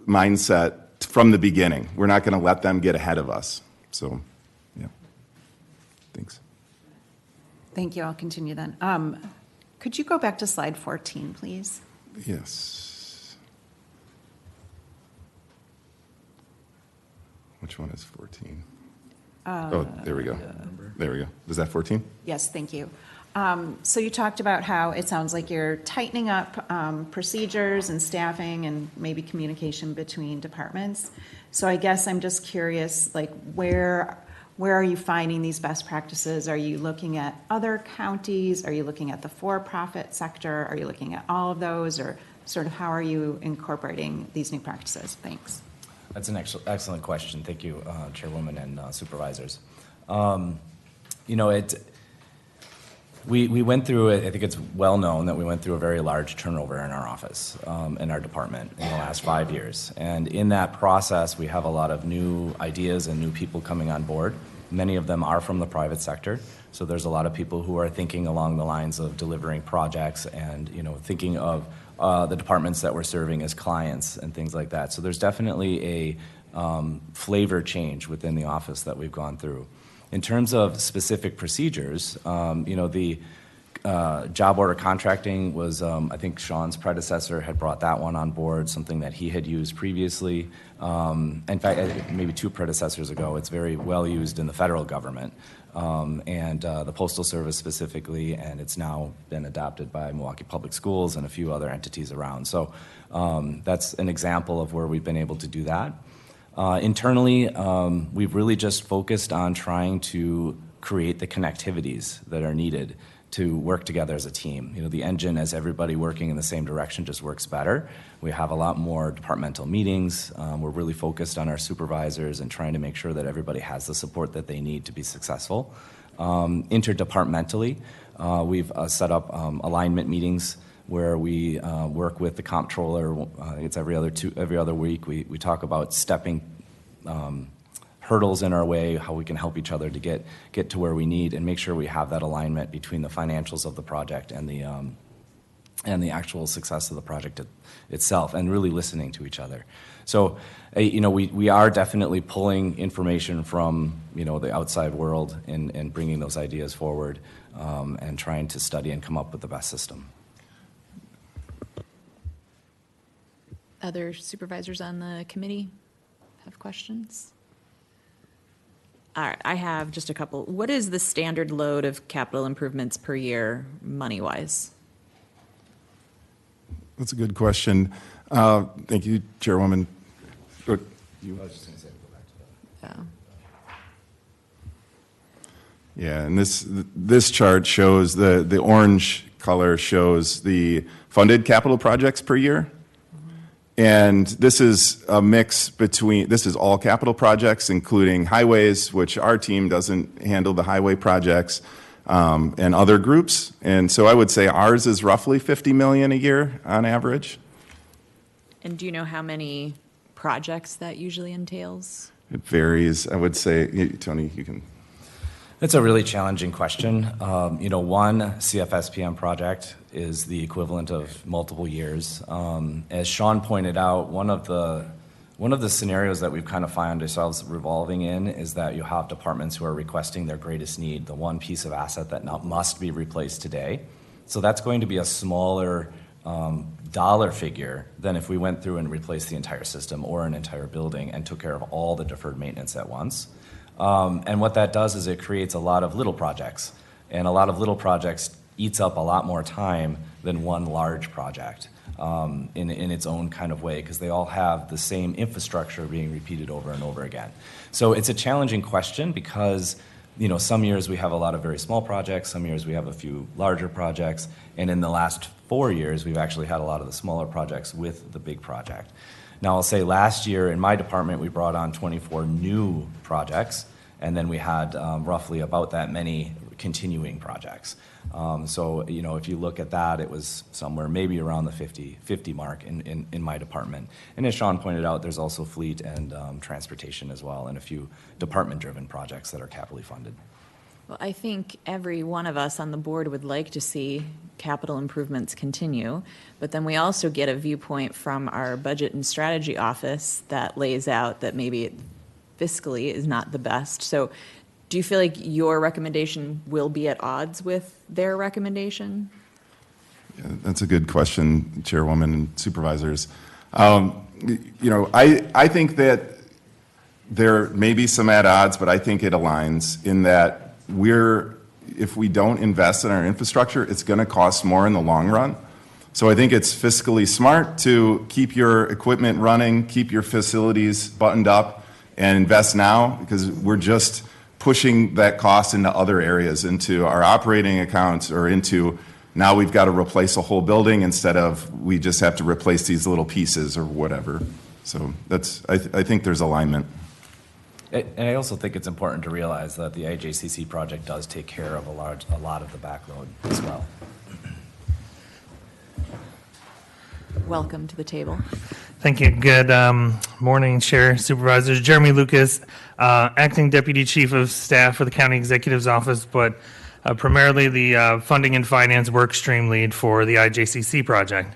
mindset from the beginning. We're not going to let them get ahead of us. So, yeah. Thanks. Thank you. I'll continue then. Could you go back to slide 14, please? Yes. Which one is 14? Oh, there we go. There we go. Is that 14? Yes, thank you. So you talked about how it sounds like you're tightening up procedures and staffing and maybe communication between departments. So I guess I'm just curious, like where are you finding these best practices? Are you looking at other counties? Are you looking at the for-profit sector? Are you looking at all of those? Or sort of how are you incorporating these new practices? Thanks. That's an excellent question. Thank you, Chairwoman and supervisors. We went through, I think it's well known that we went through a very large turnover in our office, in our department in the last 5 years. And in that process, we have a lot of new ideas and new people coming on board. Many of them are from the private sector. So there's a lot of people who are thinking along the lines of delivering projects and, thinking of the departments that we're serving as clients and things like that. So there's definitely a flavor change within the office that we've gone through. In terms of specific procedures, the job order contracting was, I think Sean's predecessor had brought that one on board, something that he had used previously. In fact, maybe 2 predecessors ago, it's very well used in the federal government and the Postal Service specifically, and it's now been adopted by Milwaukee Public Schools and a few other entities around. So that's an example of where we've been able to do that. Internally, we've really just focused on trying to create the connectivities that are needed to work together as a team. The engine, as everybody working in the same direction, just works better. We have a lot more departmental meetings. We're really focused on our supervisors and trying to make sure that everybody has the support that they need to be successful. Interdepartmentally, we've set up alignment meetings where we work with the comptroller. It's every other week. We talk about stepping hurdles in our way, how we can help each other to get to where we need, and make sure we have that alignment between the financials of the project and the actual success of the project itself, and really listening to each other. So, we are definitely pulling information from the outside world and bringing those ideas forward and trying to study and come up with the best system. Other supervisors on the committee have questions? All right, I have just a couple. What is the standard load of capital improvements per year, money-wise? That's a good question. Thank you, Chairwoman. I was just going to say, go back to that. Yeah, and this chart shows the orange color shows the funded capital projects per year. And this is a mix between, this is all capital projects, including highways, which our team doesn't handle the highway projects, and other groups. And so I would say ours is roughly $50 million a year on average. And do you know how many projects that usually entails? It varies. I would say, Tony, you can. It's a really challenging question. One CFSPM project is the equivalent of multiple years. As Sean pointed out, one of the scenarios that we've kind of found ourselves revolving in is that you have departments who are requesting their greatest need, the one piece of asset that must be replaced today. So that's going to be a smaller dollar figure than if we went through and replaced the entire system or an entire building and took care of all the deferred maintenance at once. And what that does is it creates a lot of little projects, and a lot of little projects eats up a lot more time than one large project in its own kind of way, because they all have the same infrastructure being repeated over and over again. So it's a challenging question because Some years we have a lot of very small projects, some years we have a few larger projects, and in the last 4 years, we've actually had a lot of the smaller projects with the big project. Now, I'll say last year in my department, we brought on 24 new projects, and then we had roughly about that many continuing projects. If you look at that, it was somewhere maybe around the 50 mark in my department. And as Sean pointed out, there's also fleet and transportation as well, and a few department-driven projects that are capitally funded. Well, I think every one of us on the board would like to see capital improvements continue, but then we also get a viewpoint from our budget and strategy office that lays out that maybe it fiscally is not the best. So do you feel like your recommendation will be at odds with their recommendation? Yeah, that's a good question, Chairwoman and supervisors. I think that there may be some at odds, but I think it aligns in that if we don't invest in our infrastructure, it's going to cost more in the long run. So I think it's fiscally smart to keep your equipment running, keep your facilities buttoned up, and invest now, because we're just pushing that cost into other areas, into our operating accounts, or into now we've got to replace a whole building instead of we just have to replace these little pieces or whatever. So I think there's alignment. And I also think it's important to realize that the IJCC project does take care of a lot of the backload as well. Welcome to the table. Thank you. Good morning, Chair, Supervisors. Jeremy Lucas, Acting Deputy Chief of Staff for the County Executive's Office, but primarily the Funding and Finance Work Stream Lead for the IJCC project.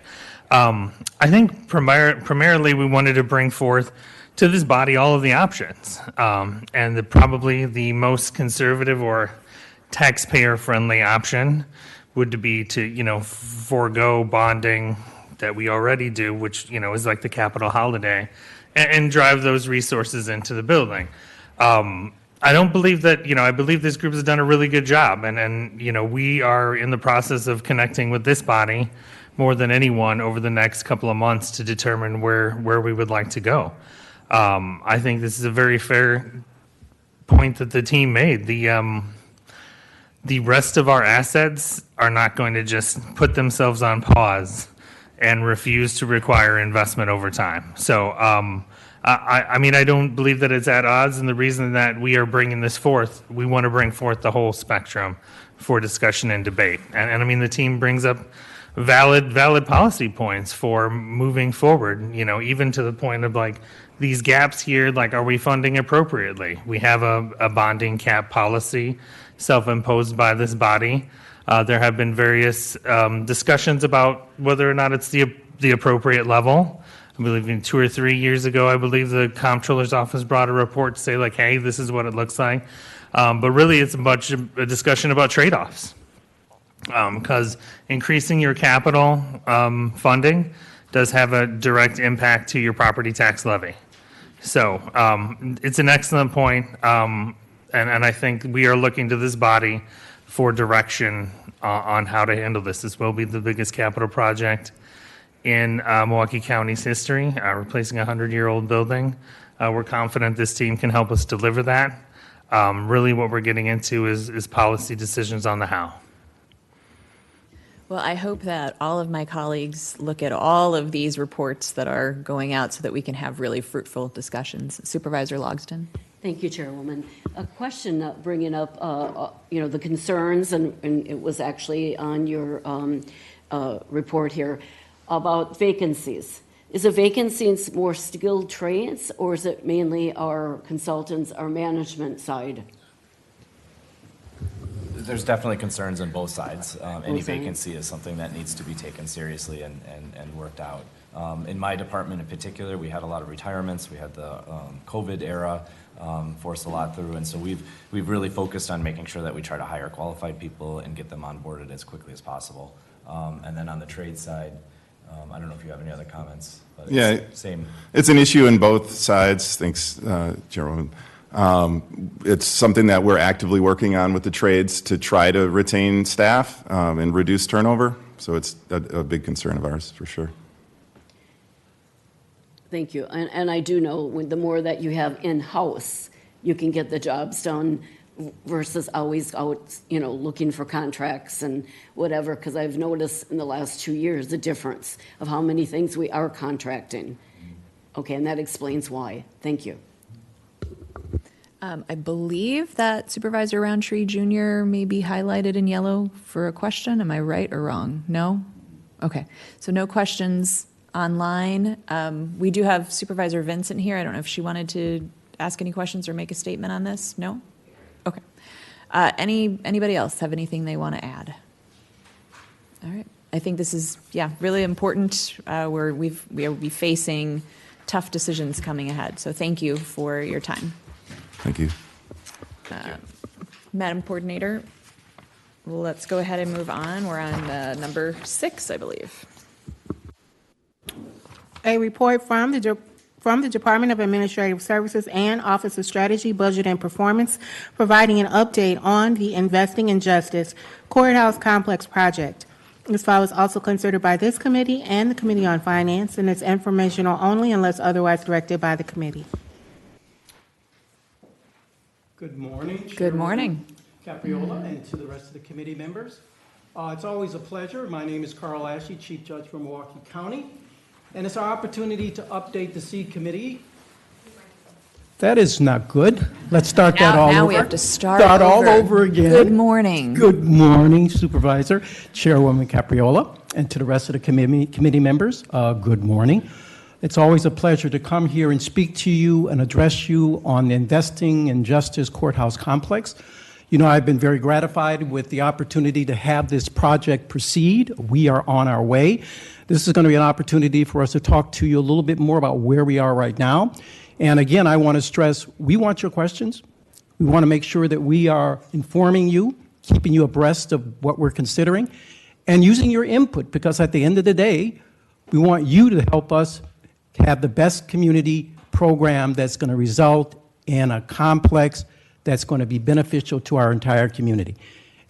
I think primarily we wanted to bring forth to this body all of the options, and probably the most conservative or taxpayer-friendly option would be to, forego bonding that we already do, which, is like the capital holiday, and drive those resources into the building. I don't believe that, I believe this group has done a really good job, and we are in the process of connecting with this body more than anyone over the next couple of months to determine where we would like to go. I think this is a very fair point that the team made. The rest of our assets are not going to just put themselves on pause and refuse to require investment over time. So, I don't believe that it's at odds, and the reason that we are bringing this forth, we want to bring forth the whole spectrum for discussion and debate. And the team brings up valid policy points for moving forward, even to the point of these gaps here, are we funding appropriately? We have a bonding cap policy self-imposed by this body. There have been various discussions about whether or not it's the appropriate level. I believe 2 or 3 years ago, I believe the Comptroller's Office brought a report to say hey, this is what it looks like. But really it's a discussion about trade-offs. Because increasing your capital funding does have a direct impact to your property tax levy. So it's an excellent point, and I think we are looking to this body for direction on how to handle this. This will be the biggest capital project in Milwaukee County's history, replacing a 100-year-old building. We're confident this team can help us deliver that. Really what we're getting into is policy decisions on the how. Well, I hope that all of my colleagues look at all of these reports that are going out so that we can have really fruitful discussions. Supervisor Logsdon. Thank you, Chairwoman. A question bringing up, the concerns, and it was actually on your report here, about vacancies. Is a vacancy in more skilled trades, or is it mainly our consultants, our management side? There's definitely concerns on both sides. Any vacancy is something that needs to be taken seriously and worked out. In my department in particular, we had a lot of retirements. We had the COVID era forced a lot through, and so we've really focused on making sure that we try to hire qualified people and get them onboarded as quickly as possible. And then on the trade side, I don't know if you have any other comments. But same. It's an issue in both sides. Thanks, Chairwoman. It's something that we're actively working on with the trades to try to retain staff and reduce turnover. So it's a big concern of ours, for sure. Thank you. And I do know the more that you have in-house, you can get the jobs done versus always out, looking for contracts and whatever, because I've noticed in the last 2 years the difference of how many things we are contracting. Okay, and that explains why. Thank you. I believe that Supervisor Roundtree Jr. may be highlighted in yellow for a question. Am I right or wrong? No? Okay, so no questions online. We do have Supervisor Vincent here. I don't know if she wanted to ask any questions or make a statement on this. No? Okay. Anybody else have anything they want to add? All right. I think this is, really important. We'll be facing tough decisions coming ahead. So thank you for your time. Thank you. Madam Coordinator, let's go ahead and move on. We're on number 6, I believe. A report from the Department of Administrative Services and Office of Strategy, Budget, and Performance, providing an update on the Investing in Justice Courthouse Complex project. This file is also considered by this committee and the Committee on Finance, and it's informational only unless otherwise directed by the committee. Good morning. Good morning. Capriola, and to the rest of the committee members. It's always a pleasure. My name is Carl Ashley, Chief Judge for Milwaukee County, and it's our opportunity to update the C Committee. That is not good. Let's start that all over. Now we have to start all over again. Good morning. Good morning, Supervisor, Chairwoman Capriola, and to the rest of the committee members, good morning. It's always a pleasure to come here and speak to you and address you on the Investing in Justice Courthouse Complex. I've been very gratified with the opportunity to have this project proceed. We are on our way. This is going to be an opportunity for us to talk to you a little bit more about where we are right now. And again, I want to stress, we want your questions. We want to make sure that we are informing you, keeping you abreast of what we're considering, and using your input, because at the end of the day, we want you to help us have the best community program that's going to result in a complex that's going to be beneficial to our entire community.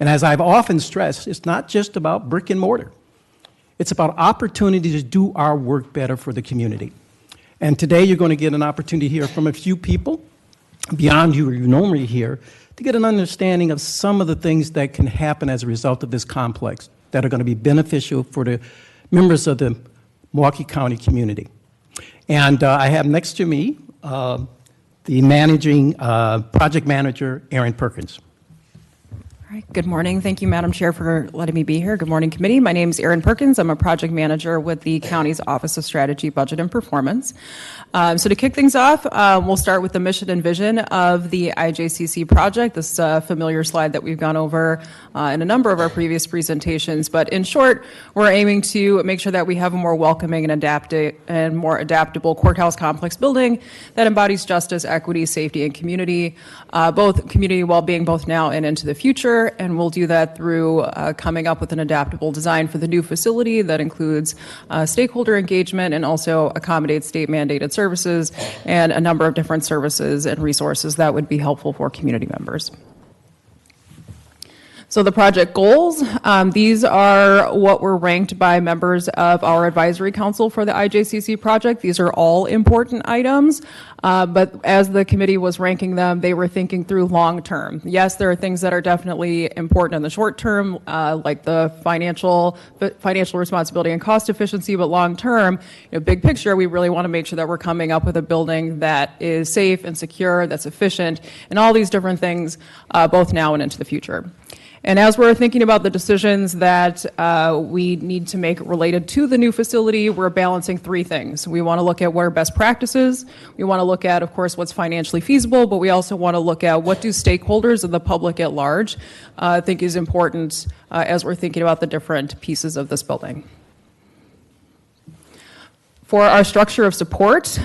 And as I've often stressed, it's not just about brick and mortar. It's about opportunity to do our work better for the community. And today you're going to get an opportunity to hear from a few people beyond you normally hear, to get an understanding of some of the things that can happen as a result of this complex that are going to be beneficial for the members of the Milwaukee County community. And I have next to me the project manager, Aaron Perkins. All right. Good morning. Thank you, Madam Chair, for letting me be here. Good morning, committee. My name is Aaron Perkins. I'm a project manager with the county's Office of Strategy, Budget, and Performance. So to kick things off, we'll start with the mission and vision of the IJCC project. This is a familiar slide that we've gone over in a number of our previous presentations. But in short, we're aiming to make sure that we have a more welcoming and more adaptable courthouse complex building that embodies justice, equity, safety, and community, both community well-being both now and into the future. And we'll do that through coming up with an adaptable design for the new facility that includes stakeholder engagement and also accommodates state-mandated services and a number of different services and resources that would be helpful for community members. So the project goals, these are what were ranked by members of our advisory council for the IJCC project. These are all important items, but as the committee was ranking them, they were thinking through long term. Yes, there are things that are definitely important in the short term, like the financial responsibility and cost efficiency, but long term, big picture, we really want to make sure that we're coming up with a building that is safe and secure, that's efficient, and all these different things, both now and into the future. And as we're thinking about the decisions that we need to make related to the new facility, we're balancing three things. We want to look at what are best practices. We want to look at, of course, what's financially feasible, but we also want to look at what do stakeholders and the public at large think is important as we're thinking about the different pieces of this building. For our structure of support,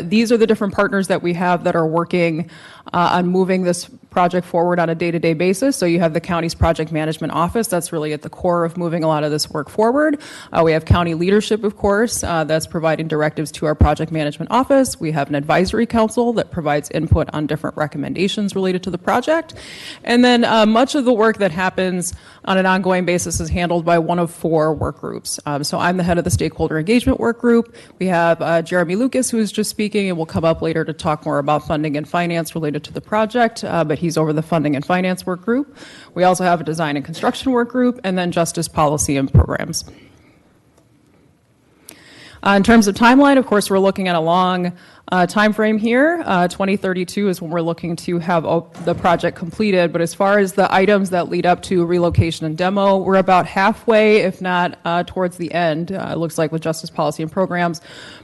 these are the different partners that we have that are working on moving this project forward on a day-to-day basis. So you have the county's project management office. That's really at the core of moving a lot of this work forward. We have county leadership, of course, that's providing directives to our project management office. We have an advisory council that provides input on different recommendations related to the project. And then much of the work that happens on an ongoing basis is handled by one of four work groups. So I'm the head of the stakeholder engagement work group. We have Jeremy Lucas, who is just speaking and will come up later to talk more about funding and finance related to the project, but he he's over the funding and finance work group. We also have a design and construction work group, and then justice policy and programs. In terms of timeline, of course, we're looking at a long time frame here. 2032 is when we're looking to have the project completed. But as far as the items that lead up to relocation and demo, we're about halfway, if not towards the end, it looks like, with justice policy and programs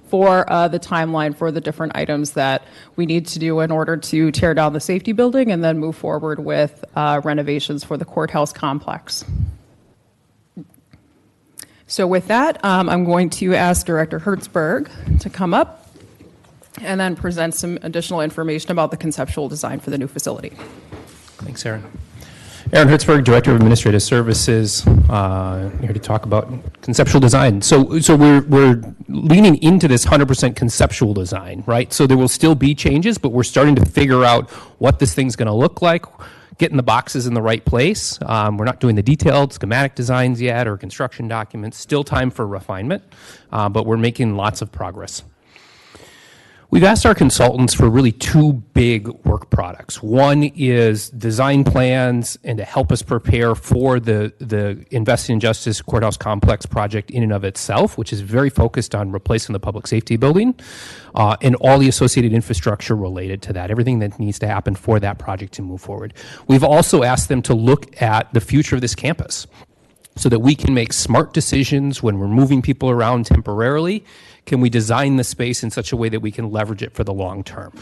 for the timeline for the different items that we need to do in order to tear down the safety building and then move forward with renovations for the courthouse complex. So with that, I'm going to ask Director Hertzberg to come up and then present some additional information about the conceptual design for the new facility. Thanks, Erin. Erin Hertzberg, Director of Administrative Services, here to talk about conceptual design. So we're leaning into this 100% conceptual design, right? So there will still be changes, but we're starting to figure out what this thing's going to look like, getting the boxes in the right place. We're not doing the detailed schematic designs yet or construction documents. Still time for refinement, but we're making lots of progress. We've asked our consultants for really two big work products. One is design plans and to help us prepare for the Investing in Justice Courthouse Complex project in and of itself, which is very focused on replacing the public safety building and all the associated infrastructure related to that, everything that needs to happen for that project to move forward. We've also asked them to look at the future of this campus so that we can make smart decisions when we're moving people around temporarily. Can we design the space in such a way that we can leverage it for the long term?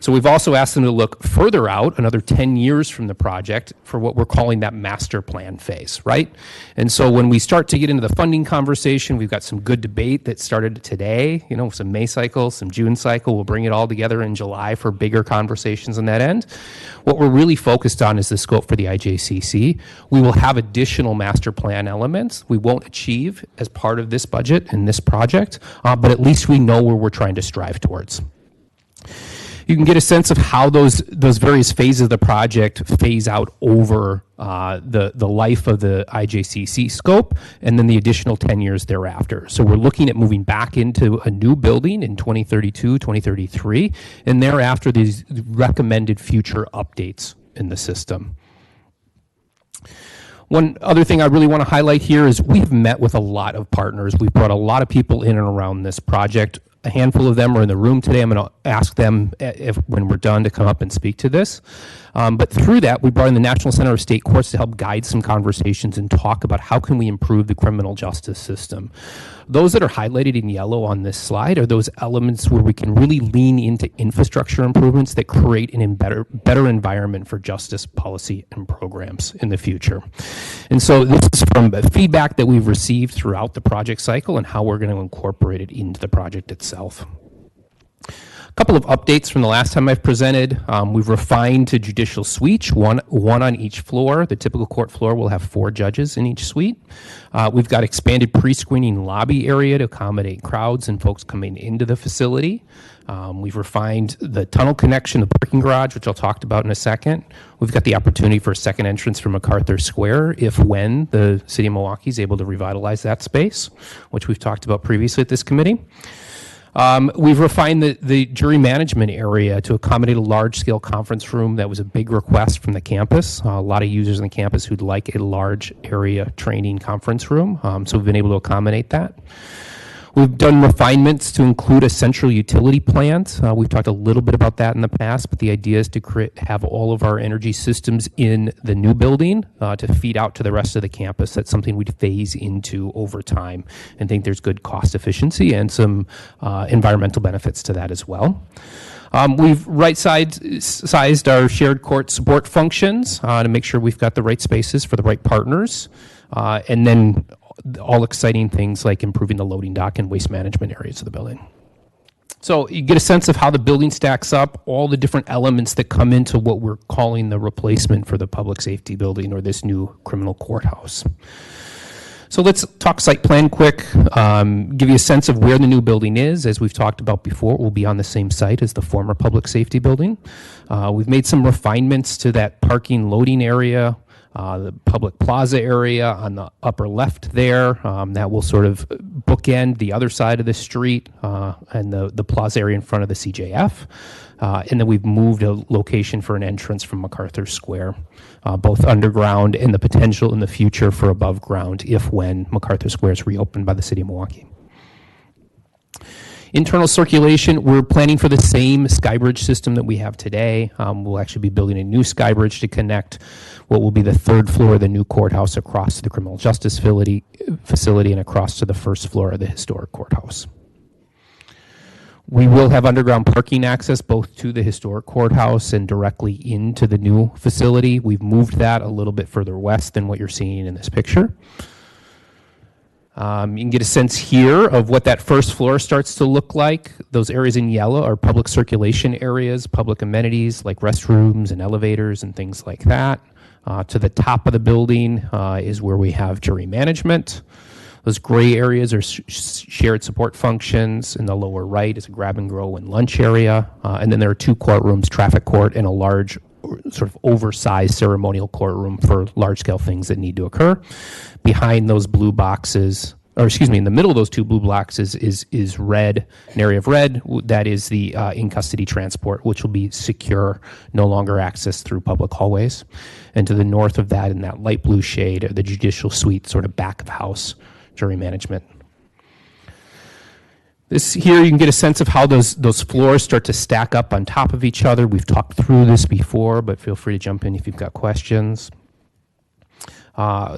So we've also asked them to look further out, another 10 years from the project, for what we're calling that master plan phase, right? And so when we start to get into the funding conversation, we've got some good debate that started today, some May cycle, some June cycle. We'll bring it all together in July for bigger conversations on that end. What we're really focused on is the scope for the IJCC. We will have additional master plan elements we won't achieve as part of this budget and this project, but at least we know where we're trying to strive towards. You can get a sense of how those various phases of the project phase out over the life of the IJCC scope and then the additional 10 years thereafter. So we're looking at moving back into a new building in 2032, 2033, and thereafter these recommended future updates in the system. One other thing I really want to highlight here is we've met with a lot of partners. We've brought a lot of people in and around this project. A handful of them are in the room today. I'm going to ask them when we're done to come up and speak to this. But through that, we brought in the National Center of State Courts to help guide some conversations and talk about how can we improve the criminal justice system. Those that are highlighted in yellow on this slide are those elements where we can really lean into infrastructure improvements that create a better environment for justice policy and programs in the future. And so this is from feedback that we've received throughout the project cycle and how we're going to incorporate it into the project itself. A couple of updates from the last time I've presented. We've refined to judicial suites, one on each floor. The typical court floor will have 4 judges in each suite. We've got expanded pre-screening lobby area to accommodate crowds and folks coming into the facility. We've refined the tunnel connection, the parking garage, which I'll talk about in a second. We've got the opportunity for a second entrance from MacArthur Square when the City of Milwaukee is able to revitalize that space, which we've talked about previously at this committee. We've refined the jury management area to accommodate a large-scale conference room. That was a big request from the campus. A lot of users on the campus who'd like a large area training conference room, so we've been able to accommodate that. We've done refinements to include a central utility plant. We've talked a little bit about that in the past, but the idea is to have all of our energy systems in the new building to feed out to the rest of the campus. That's something we'd phase into over time and think there's good cost efficiency and some environmental benefits to that as well. We've right-sized our shared court support functions to make sure we've got the right spaces for the right partners. And then all exciting things like improving the loading dock and waste management areas of the building. So you get a sense of how the building stacks up, all the different elements that come into what we're calling the replacement for the public safety building or this new criminal courthouse. So let's talk site plan quick, give you a sense of where the new building is. As we've talked about before, it will be on the same site as the former public safety building. We've made some refinements to that parking loading area. The public plaza area on the upper left there, that will sort of bookend the other side of the street and the plaza area in front of the CJF. And then we've moved a location for an entrance from MacArthur Square, both underground and the potential in the future for above ground if when MacArthur Square is reopened by the city of Milwaukee. Internal circulation, we're planning for the same Skybridge system that we have today. We'll actually be building a new Skybridge to connect what will be the third floor of the new courthouse across to the criminal justice facility and across to the first floor of the historic courthouse. We will have underground parking access both to the historic courthouse and directly into the new facility. We've moved that a little bit further west than what you're seeing in this picture. You can get a sense here of what that first floor starts to look like. Those areas in yellow are public circulation areas, public amenities like restrooms and elevators and things like that. To the top of the building is where we have jury management. Those gray areas are shared support functions. In the lower right is a grab and go and lunch area. And then there are 2 courtrooms, traffic court and a large sort of oversized ceremonial courtroom for large-scale things that need to occur. Behind those blue boxes, or excuse me, in the middle of those 2 blue boxes is red, an area of red. That is the in-custody transport, which will be secure, no longer accessed through public hallways. And to the north of that, in that light blue shade, are the judicial suite, sort of back of house jury management. This here, you can get a sense of how those floors start to stack up on top of each other. We've talked through this before, but feel free to jump in if you've got questions.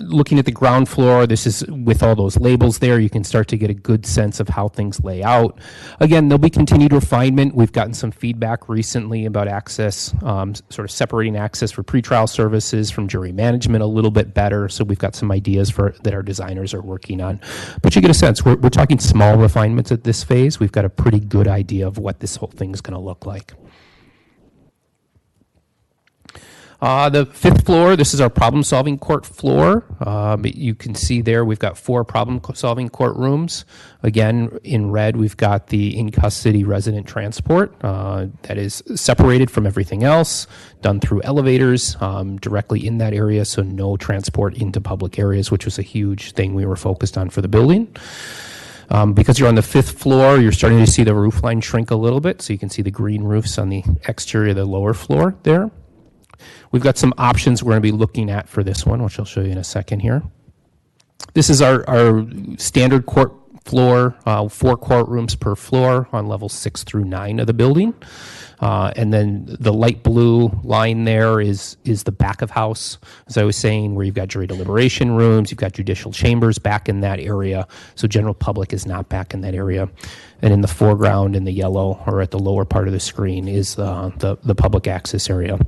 Looking at the ground floor, this is with all those labels there, you can start to get a good sense of how things lay out. Again, there'll be continued refinement. We've gotten some feedback recently about access, sort of separating access for pretrial services from jury management a little bit better. So we've got some ideas that our designers are working on. But you get a sense, we're talking small refinements at this phase. We've got a pretty good idea of what this whole thing is going to look like. The 5th floor, this is our problem-solving court floor. You can see there we've got 4 problem-solving courtrooms. Again, in red, we've got the in-custody resident transport that is separated from everything else, done through elevators directly in that area, so no transport into public areas, which was a huge thing we were focused on for the building. Because you're on the 5th floor, you're starting to see the roof line shrink a little bit, so you can see the green roofs on the exterior of the lower floor there. We've got some options we're going to be looking at for this one, which I'll show you in a second here. This is our standard court floor, 4 courtrooms per floor on levels 6 through 9 of the building. And then the light blue line there is the back of house, as I was saying, where you've got jury deliberation rooms, you've got judicial chambers back in that area, so general public is not back in that area. And in the foreground in the yellow, or at the lower part of the screen, is the public access area.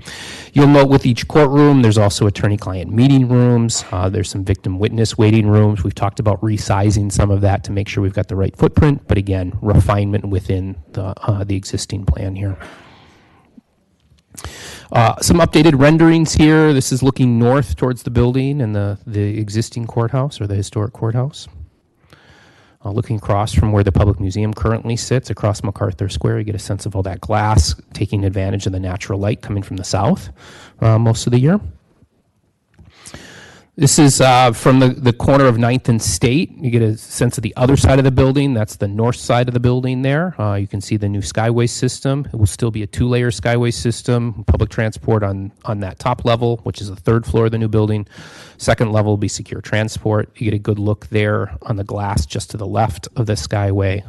You'll note with each courtroom, there's also attorney-client meeting rooms. There's some victim-witness waiting rooms. We've talked about resizing some of that to make sure we've got the right footprint, but again, refinement within the existing plan here. Some updated renderings here. This is looking north towards the building and the existing courthouse, or the historic courthouse. Looking across from where the Public Museum currently sits, across MacArthur Square, you get a sense of all that glass, taking advantage of the natural light coming from the south most of the year. This is from the corner of 9th and State. You get a sense of the other side of the building. That's the north side of the building there. You can see the new Skyway system. It will still be a 2-layer Skyway system. Public transport on that top level, which is the 3rd floor of the new building. 2nd level will be secure transport. You get a good look there on the glass just to the left of the Skyway.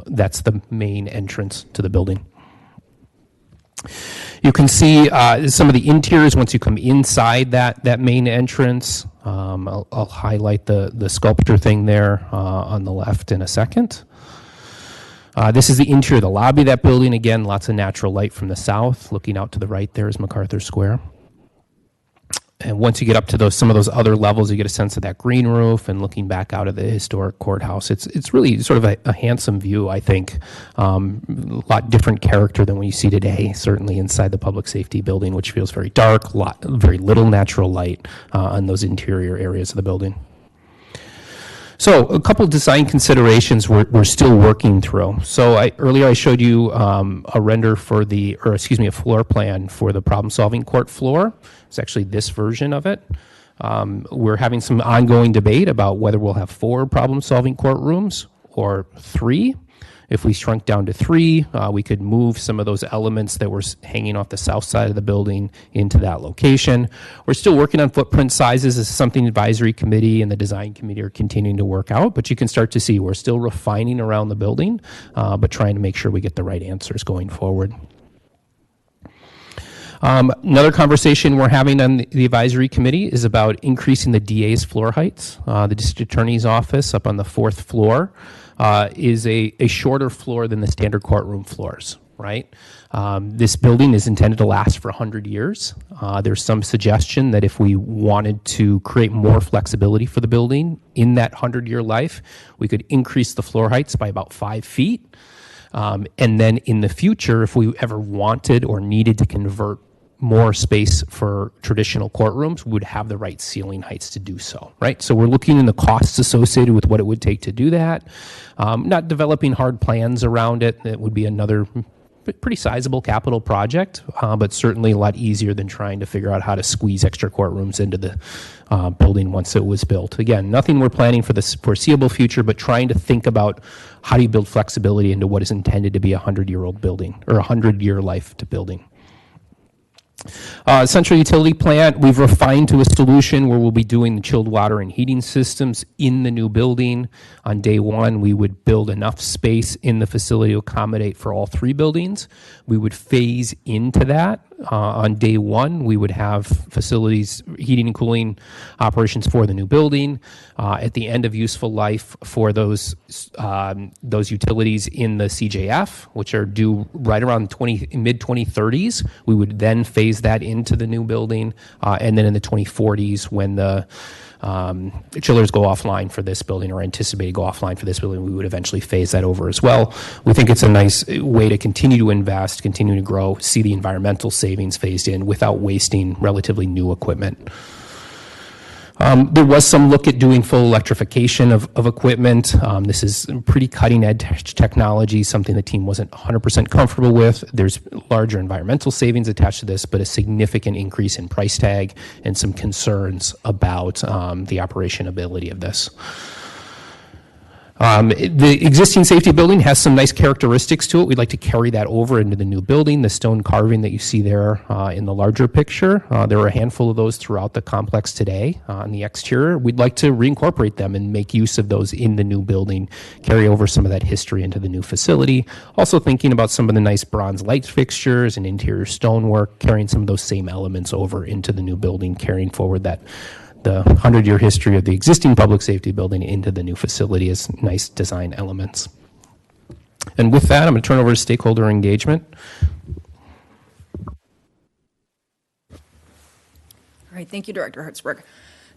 That's the main entrance to the building. You can see some of the interiors once you come inside that main entrance. I'll highlight the sculpture thing there on the left in a second. This is the interior of the lobby of that building. Again, lots of natural light from the south. Looking out to the right there is MacArthur Square. And once you get up to some of those other levels, you get a sense of that green roof, and looking back out of the historic courthouse. It's really sort of a handsome view, I think. A lot different character than what you see today, certainly inside the public safety building, which feels very dark, very little natural light on those interior areas of the building. So a couple of design considerations we're still working through. So earlier I showed you a render for a floor plan for the problem-solving court floor. It's actually this version of it. We're having some ongoing debate about whether we'll have 4 problem-solving courtrooms or 3. If we shrunk down to 3, we could move some of those elements that were hanging off the south side of the building into that location. We're still working on footprint sizes. This is something the advisory committee and the design committee are continuing to work out, but you can start to see we're still refining around the building, but trying to make sure we get the right answers going forward. Another conversation we're having on the advisory committee is about increasing the DA's floor heights. The district attorney's office up on the 4th floor is a shorter floor than the standard courtroom floors, right? This building is intended to last for 100 years. There's some suggestion that if we wanted to create more flexibility for the building in that 100-year life, we could increase the floor heights by about 5 feet. And then in the future, if we ever wanted or needed to convert more space for traditional courtrooms, we would have the right ceiling heights to do so, right? So we're looking in the costs associated with what it would take to do that. Not developing hard plans around it. That would be another pretty sizable capital project, but certainly a lot easier than trying to figure out how to squeeze extra courtrooms into the building once it was built. Again, nothing we're planning for the foreseeable future, but trying to think about how do you build flexibility into what is intended to be a 100-year-old building or a 100-year life to building. Central utility plant, we've refined to a solution where we'll be doing the chilled water and heating systems in the new building. On day 1, we would build enough space in the facility to accommodate for all 3 buildings. We would phase into that. On day 1, we would have facilities, heating and cooling operations for the new building. At the end of useful life for those utilities in the CJF, which are due right around mid-2030s, we would then phase that into the new building. And then in the 2040s, when the chillers go offline for this building or anticipate go offline for this building, we would eventually phase that over as well. We think it's a nice way to continue to invest, continue to grow, see the environmental savings phased in without wasting relatively new equipment. There was some look at doing full electrification of equipment. This is pretty cutting edge technology, something the team wasn't 100% comfortable with. There's larger environmental savings attached to this, but a significant increase in price tag and some concerns about the operationability of this. The existing safety building has some nice characteristics to it. We'd like to carry that over into the new building. The stone carving that you see there in the larger picture, there are a handful of those throughout the complex today on the exterior. We'd like to reincorporate them and make use of those in the new building, carry over some of that history into the new facility. Also thinking about some of the nice bronze light fixtures and interior stonework, carrying some of those same elements over into the new building, carrying forward the 100-year history of the existing public safety building into the new facility as nice design elements. And with that, I'm going to turn over to stakeholder engagement. All right, thank you, Director Hertzberg.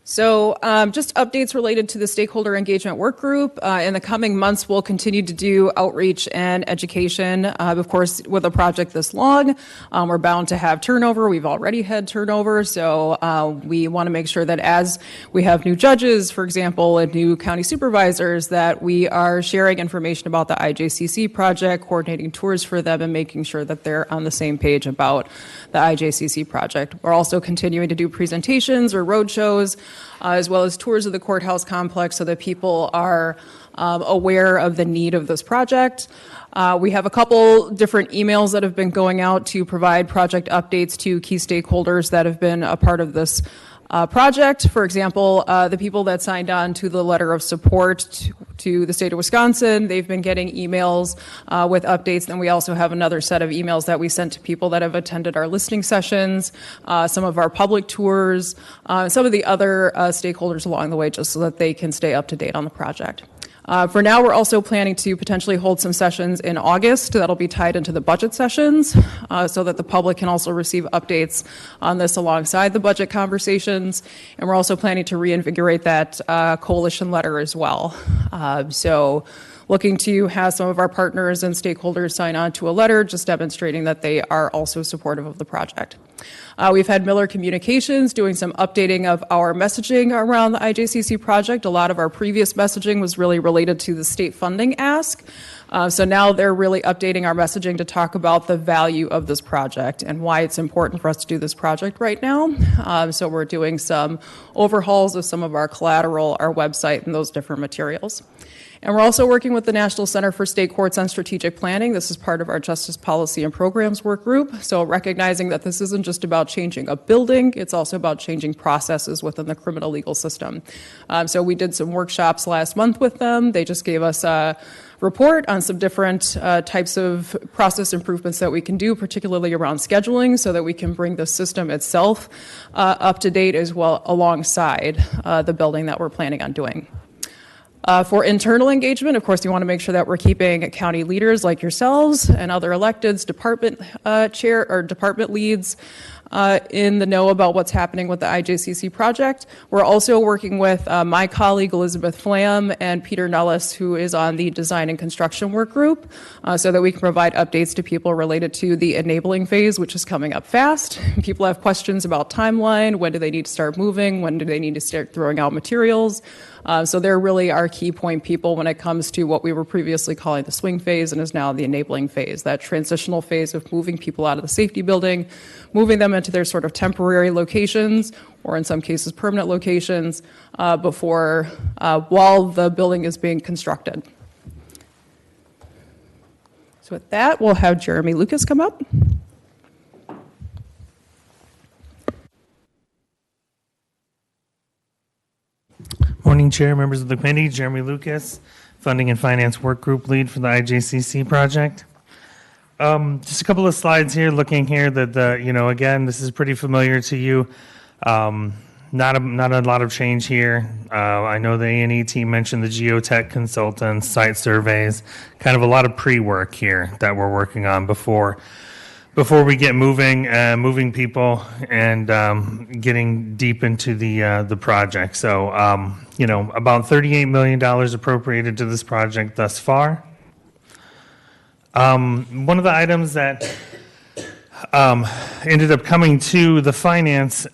So just updates related to the stakeholder engagement work group. In the coming months, we'll continue to do outreach and education. Of course, with a project this long, we're bound to have turnover. We've already had turnover, so we want to make sure that as we have new judges, for example, and new county supervisors, that we are sharing information about the IJCC project, coordinating tours for them, and making sure that they're on the same page about the IJCC project. We're also continuing to do presentations or roadshows, as well as tours of the courthouse complex so that people are aware of the need of this project. We have a couple different emails that have been going out to provide project updates to key stakeholders that have been a part of this project. For example, the people that signed on to the letter of support to the state of Wisconsin, they've been getting emails with updates. And we also have another set of emails that we sent to people that have attended our listening sessions, some of our public tours, some of the other stakeholders along the way, just so that they can stay up to date on the project. For now, we're also planning to potentially hold some sessions in August that'll be tied into the budget sessions so that the public can also receive updates on this alongside the budget conversations. And we're also planning to reinvigorate that coalition letter as well. So looking to have some of our partners and stakeholders sign on to a letter just demonstrating that they are also supportive of the project. We've had Miller Communications doing some updating of our messaging around the IJCC project. A lot of our previous messaging was really related to the state funding ask. So now they're really updating our messaging to talk about the value of this project and why it's important for us to do this project right now. So we're doing some overhauls of some of our collateral, our website, and those different materials. And we're also working with the National Center for State Courts on Strategic Planning. This is part of our Justice Policy and Programs work group. So recognizing that this isn't just about changing a building, it's also about changing processes within the criminal legal system. So we did some workshops last month with them. They just gave us a report on some different types of process improvements that we can do, particularly around scheduling, so that we can bring the system itself up to date as well alongside the building that we're planning on doing. For internal engagement, of course, we want to make sure that we're keeping county leaders like yourselves and other electeds, department chair or department leads in the know about what's happening with the IJCC project. We're also working with my colleague Elizabeth Flam and Peter Nellis, who is on the design and construction work group, so that we can provide updates to people related to the enabling phase, which is coming up fast. People have questions about timeline, when do they need to start moving, when do they need to start throwing out materials. So they're really our key point people when it comes to what we were previously calling the swing phase and is now the enabling phase, that transitional phase of moving people out of the safety building, moving them into their sort of temporary locations, or in some cases permanent locations, while the building is being constructed. So with that, we'll have Jeremy Lucas come up. Morning, Chair, members of the committee. Jeremy Lucas, Funding and Finance Work Group Lead for the IJCC project. Just a couple of slides here, looking here that, again, this is pretty familiar to you. Not a lot of change here. I know the A&E team mentioned the geotech consultants, site surveys, kind of a lot of pre-work here that we're working on before we get moving people and getting deep into the project. So, about $38 million appropriated to this project thus far. One of the items that ended up coming to the finance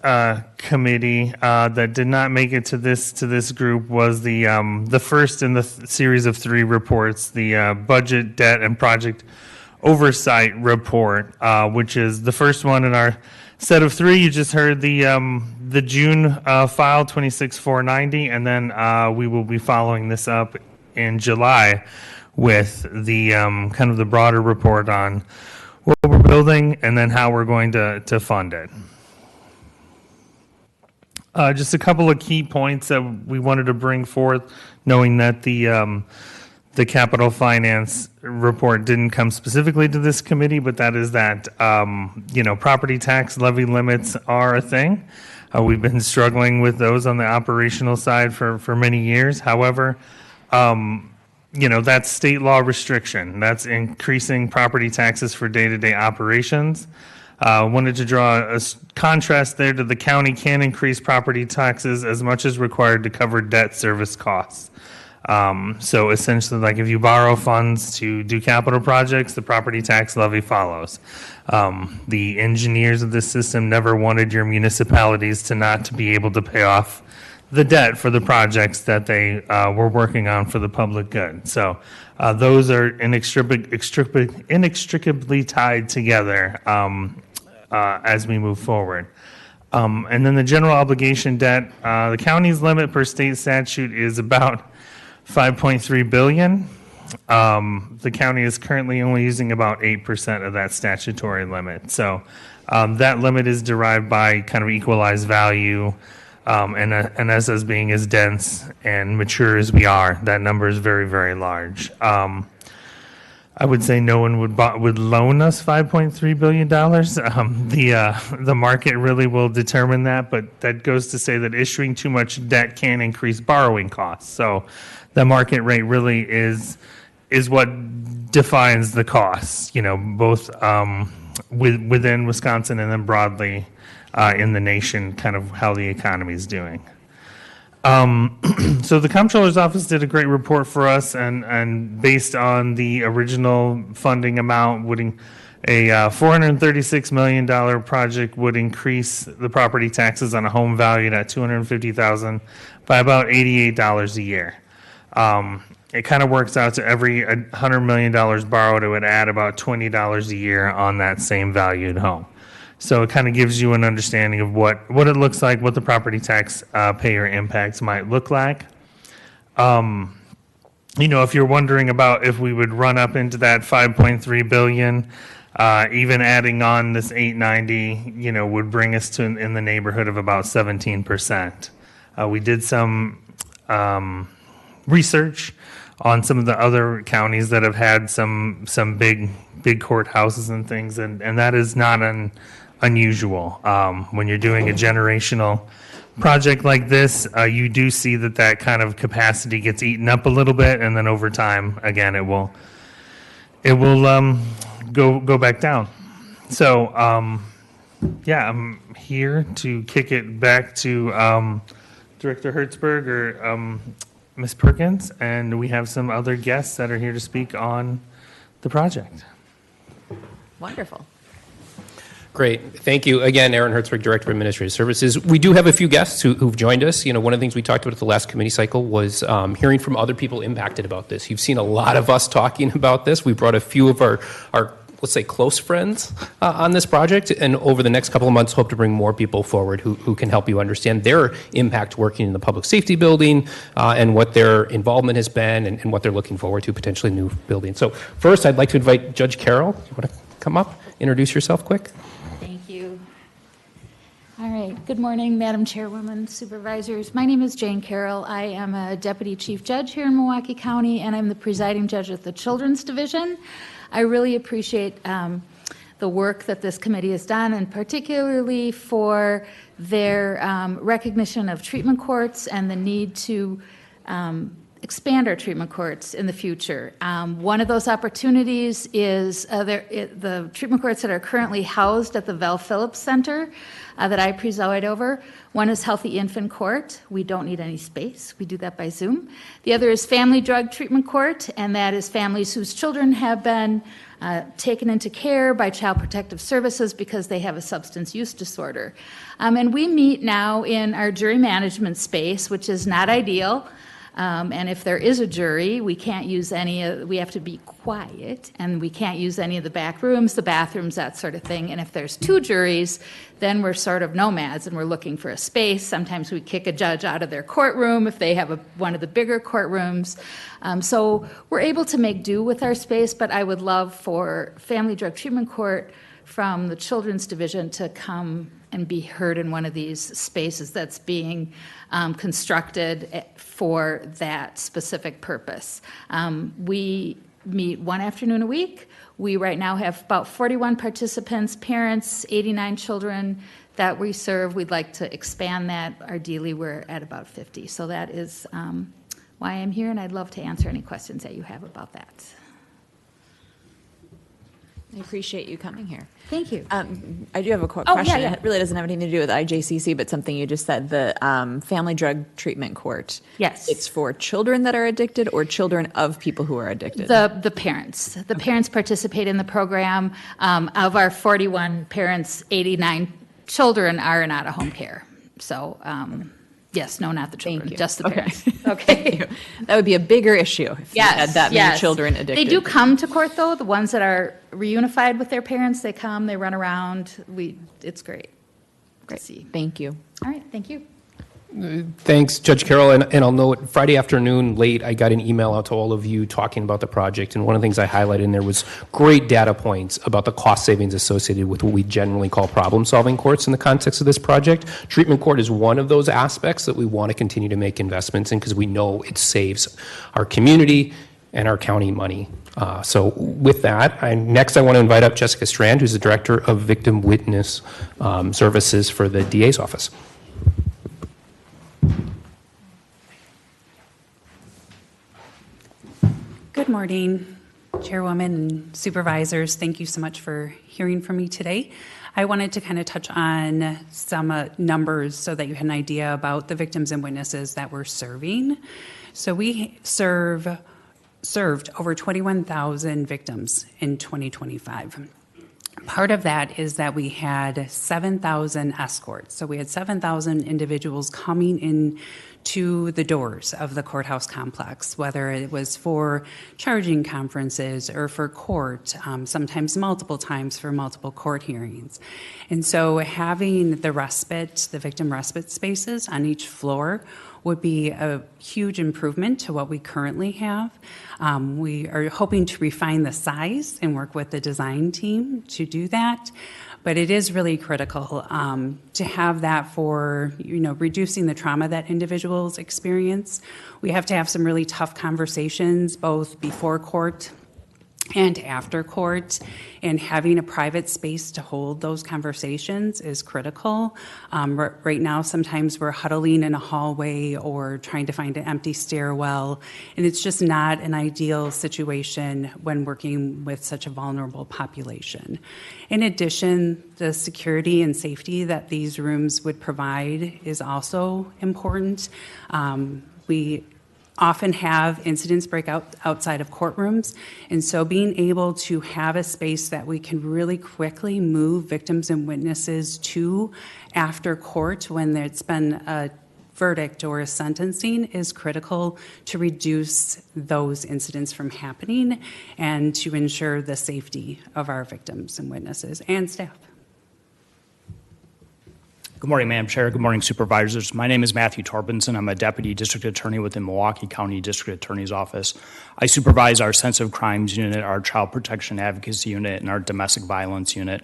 committee that did not make it to this group was the first in the series of 3 reports, the budget, debt, and project oversight report, which is the first one in our set of 3. You just heard the June file 26490, and then we will be following this up in July with the kind of the broader report on what we're building and then how we're going to fund it. Just a couple of key points that we wanted to bring forth, knowing that the capital finance report didn't come specifically to this committee, but that is that, property tax levy limits are a thing. We've been struggling with those on the operational side for many years. However, that's state law restriction. That's increasing property taxes for day-to-day operations. Wanted to draw a contrast there to the county can increase property taxes as much as required to cover debt service costs. So essentially, like if you borrow funds to do capital projects, the property tax levy follows. The engineers of this system never wanted your municipalities to be able to pay off the debt for the projects that they were working on for the public good. So those are inextricably tied together as we move forward. And then the general obligation debt, the county's limit per state statute is about $5.3 billion. The county is currently only using about 8% of that statutory limit. So that limit is derived by kind of equalized value. And as us being as dense and mature as we are, that number is very, very large. I would say no one would loan us $5.3 billion. The market really will determine that, but that goes to say that issuing too much debt can increase borrowing costs. So the market rate really is what defines the costs, both within Wisconsin and then broadly in the nation, kind of how the economy is doing. So the comptroller's office did a great report for us, and based on the original funding amount, a $436 million project would increase the property taxes on a home valued at $250,000 by about $88 a year. It kind of works out to every $100 million borrowed, it would add about $20 a year on that same valued home. So it kind of gives you an understanding of what it looks like, what the property tax payer impacts might look like. If you're wondering about if we would run up into that 5.3 billion, even adding on this 890, would bring us to in the neighborhood of about 17%. We did some research on some of the other counties that have had some big courthouses and things, and that is not unusual. When you're doing a generational project like this, you do see that kind of capacity gets eaten up a little bit, and then over time, again, it will go back down. So, I'm here to kick it back to Director Hertzberg or Ms. Perkins, and we have some other guests that are here to speak on the project. Wonderful. Great. Thank you. Again, Aaron Hertzberg, Director of Administrative Services. We do have a few guests who've joined us. One of the things we talked about at the last committee cycle was hearing from other people impacted about this. You've seen a lot of us talking about this. We brought a few of our let's say, close friends on this project, and over the next couple of months hope to bring more people forward who can help you understand their impact working in the public safety building and what their involvement has been and what they're looking forward to potentially new building. So first, I'd like to invite Judge Carroll. You want to come up, introduce yourself quick? Thank you. All right. Good morning, Madam Chairwoman, Supervisors. My name is Jane Carroll. I am a Deputy Chief Judge here in Milwaukee County, and I'm the presiding judge at the Children's Division. I really appreciate the work that this committee has done, and particularly for their recognition of treatment courts and the need to expand our treatment courts in the future. One of those opportunities is the treatment courts that are currently housed at the Val Phillips Center that I preside over. One is Healthy Infant Court. We don't need any space. We do that by Zoom. The other is Family Drug Treatment Court, and that is families whose children have been taken into care by Child Protective Services because they have a substance use disorder. And we meet now in our jury management space, which is not ideal. And if there is a jury, we can't use we have to be quiet, and we can't use any of the back rooms, the bathrooms, that sort of thing. And if there's two juries, then we're sort of nomads and we're looking for a space. Sometimes we kick a judge out of their courtroom if they have one of the bigger courtrooms. So we're able to make do with our space, but I would love for Family Drug Treatment Court from the Children's Division to come and be heard in one of these spaces that's being constructed for that specific purpose. We meet one afternoon a week. We right now have about 41 participants, parents, 89 children that we serve. We'd like to expand that. Ideally, we're at about 50. So that is why I'm here, and I'd love to answer any questions that you have about that. I appreciate you coming here. Thank you. I do have a quick Oh, question. yeah. It really doesn't have anything to do with IJCC, but something you just said, the Family Drug Treatment Court. Yes. It's for children that are addicted or children of people who are addicted? The parents. The parents participate in the program. Of our 41 parents, 89 children are in out-of-home care. So, yes, no, not the children, Thank you. just the parents. Okay. That would be a bigger issue if you had that many children addicted. They do come to court, though. The ones that are reunified with their parents, they come, they run around. It's great. Great. To see. Thank you. All right, thank you. Thanks, Judge Carroll. And I'll note, Friday afternoon late, I got an email out to all of you talking about the project. And one of the things I highlighted in there was great data points about the cost savings associated with what we generally call problem-solving courts in the context of this project. Treatment court is one of those aspects that we want to continue to make investments in because we know it saves our community and our county money. So with that, next I want to invite up Jessica Strand, who's the Director of Victim Witness Services for the DA's office. Good morning. Chairwoman and supervisors, thank you so much for hearing from me today. I wanted to kind of touch on some numbers so that you had an idea about the victims and witnesses that we're serving. So we served over 21,000 victims in 2025. Part of that is that we had 7,000 escorts. So we had 7,000 individuals coming in to the doors of the courthouse complex, whether it was for charging conferences or for court, sometimes multiple times for multiple court hearings. And so having the respite, the victim respite spaces on each floor would be a huge improvement to what we currently have. We are hoping to refine the size and work with the design team to do that. But it is really critical to have that for, reducing the trauma that individuals experience. We have to have some really tough conversations, both before court and after court, and having a private space to hold those conversations is critical. Right now, sometimes we're huddling in a hallway or trying to find an empty stairwell, and it's just not an ideal situation when working with such a vulnerable population. In addition, the security and safety that these rooms would provide is also important. We often have incidents break out outside of courtrooms, and so being able to have a space that we can really quickly move victims and witnesses to after court when it's been a verdict or a sentencing is critical to reduce those incidents from happening and to ensure the safety of our victims and witnesses and staff. Good morning, Madam Chair. Good morning, supervisors. My name is Matthew Torbenson. I'm a Deputy District Attorney within Milwaukee County District Attorney's Office. I supervise our Sensitive Crimes Unit, our Child Protection Advocacy Unit, and our Domestic Violence Unit.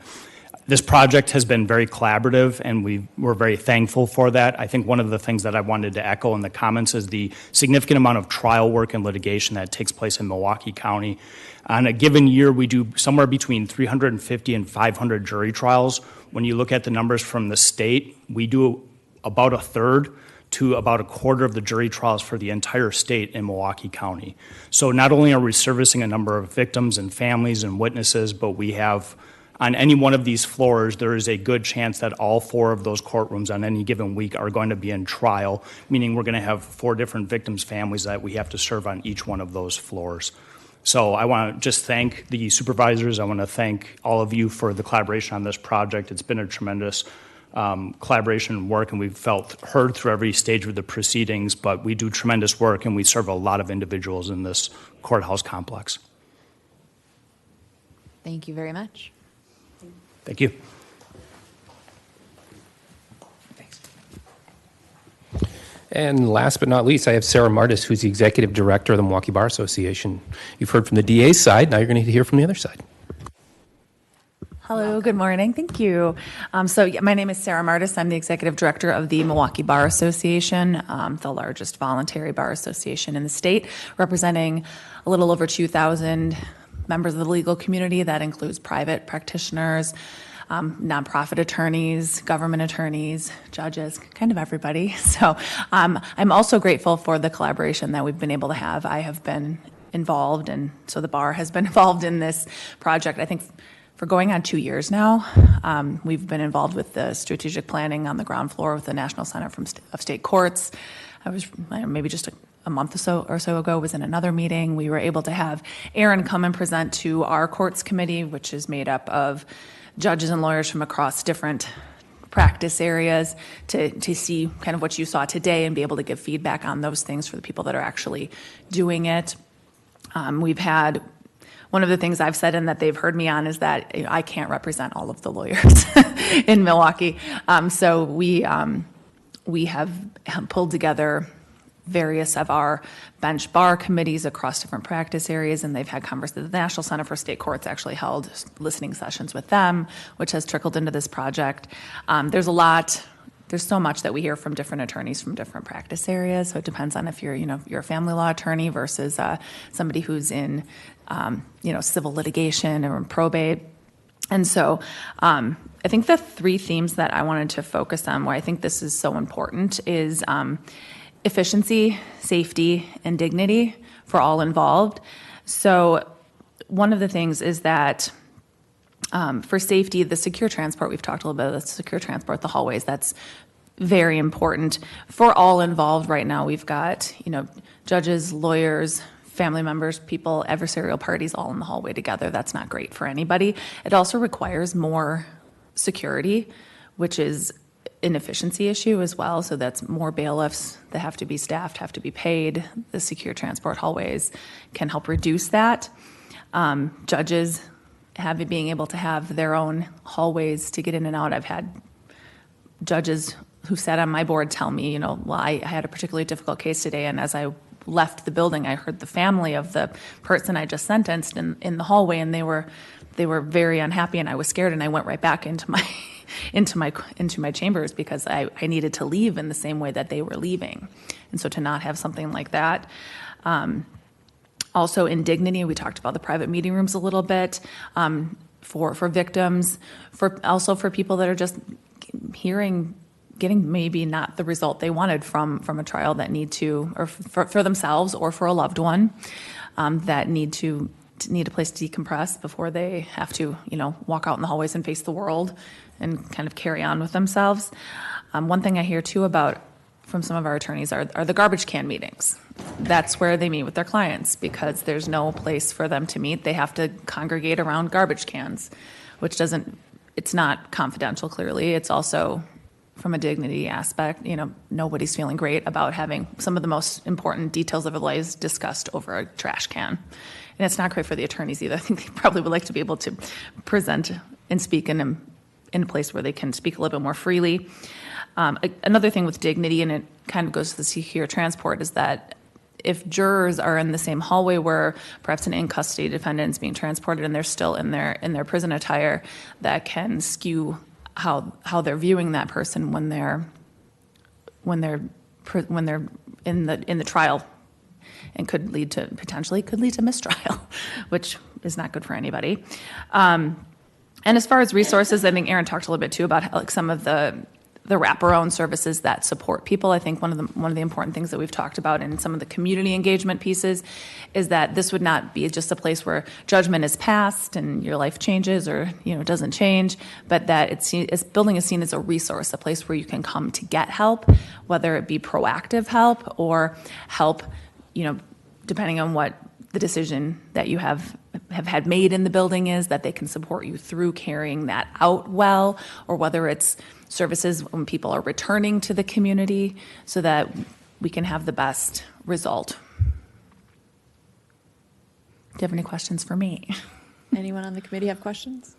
This project has been very collaborative, and we're very thankful for that. I think one of the things that I wanted to echo in the comments is the significant amount of trial work and litigation that takes place in Milwaukee County. On a given year, we do somewhere between 350 and 500 jury trials. When you look at the numbers from the state, we do about a third to about a quarter of the jury trials for the entire state in Milwaukee County. So not only are we servicing a number of victims and families and witnesses, but we have on any one of these floors, there is a good chance that all 4 of those courtrooms on any given week are going to be in trial, meaning we're going to have 4 different victims' families that we have to serve on each one of those floors. So I want to just thank the supervisors. I want to thank all of you for the collaboration on this project. It's been a tremendous collaboration and work, and we've felt heard through every stage of the proceedings, but we do tremendous work, and we serve a lot of individuals in this courthouse complex. Thank you very much. Thank you. And last but not least, I have Sarah Martis, who's the Executive Director of the Milwaukee Bar Association. You've heard from the DA's side, now you're going to hear from the other side. Hello, good morning. Thank you. My name is Sarah Martis. I'm the Executive Director of the Milwaukee Bar Association, the largest voluntary bar association in the state, representing a little over 2,000 members of the legal community. That includes private practitioners, nonprofit attorneys, government attorneys, judges, kind of everybody. So I'm also grateful for the collaboration that we've been able to have. I have been involved, and so the bar has been involved in this project, I think, for going on 2 years now. We've been involved with the strategic planning on the ground floor with the National Center of State Courts. I was maybe just a month or so ago was in another meeting. We were able to have Aaron come and present to our courts committee, which is made up of judges and lawyers from across different practice areas, to see kind of what you saw today and be able to give feedback on those things for the people that are actually doing it. We've had one of the things I've said and that they've heard me on is that I can't represent all of the lawyers in Milwaukee. So we have pulled together various of our bench bar committees across different practice areas, and they've had conversations. The National Center for State Courts actually held listening sessions with them, which has trickled into this project. There's so much that we hear from different attorneys from different practice areas. So it depends on if you're a family law attorney versus somebody who's in, civil litigation or in probate. And so I think the 3 themes that I wanted to focus on, why I think this is so important, is efficiency, safety, and dignity for all involved. So one of the things is that for safety, the secure transport, we've talked a little bit about the secure transport, the hallways, that's very important for all involved right now. We've got, judges, lawyers, family members, people, adversarial parties all in the hallway together. That's not great for anybody. It also requires more security, which is an efficiency issue as well. So that's more bailiffs that have to be staffed, have to be paid. The secure transport hallways can help reduce that. Judges being able to have their own hallways to get in and out. I've had judges who sat on my board tell me, I had a particularly difficult case today, and as I left the building, I heard the family of the person I just sentenced in the hallway, and they were very unhappy, and I was scared, and I went right back into my chambers because I needed to leave in the same way that they were leaving. And so to not have something like that. Also in dignity, we talked about the private meeting rooms a little bit, for victims, also for people that are just getting maybe not the result they wanted from a trial, that need to, or for themselves or for a loved one, that need a place to decompress before they have to, walk out in the hallways and face the world and kind of carry on with themselves. One thing I hear too from some of our attorneys are the garbage can meetings. That's where they meet with their clients because there's no place for them to meet. They have to congregate around garbage cans, which it's not confidential, clearly. It's also from a dignity aspect, nobody's feeling great about having some of the most important details of their lives discussed over a trash can. And it's not great for the attorneys either. I think they probably would like to be able to present and speak in a place where they can speak a little bit more freely. Another thing with dignity, and it kind of goes to the secure transport, is that if jurors are in the same hallway where perhaps an in-custody defendant is being transported and they're still in their prison attire, that can skew how they're viewing that person when they're in the trial, and potentially could lead to mistrial, which is not good for anybody. And as far as resources, I think Aaron talked a little bit too about some of the wraparound services that support people. I think one of the important things that we've talked about in some of the community engagement pieces is that this would not be just a place where judgment is passed and your life changes or doesn't change, but that it's building is seen as a resource, a place where you can come to get help, whether it be proactive help or help, depending on what the decision that you have had made in the building is, that they can support you through carrying that out well, or whether it's services when people are returning to the community so that we can have the best result. Do you have any questions for me? Anyone on the committee have questions?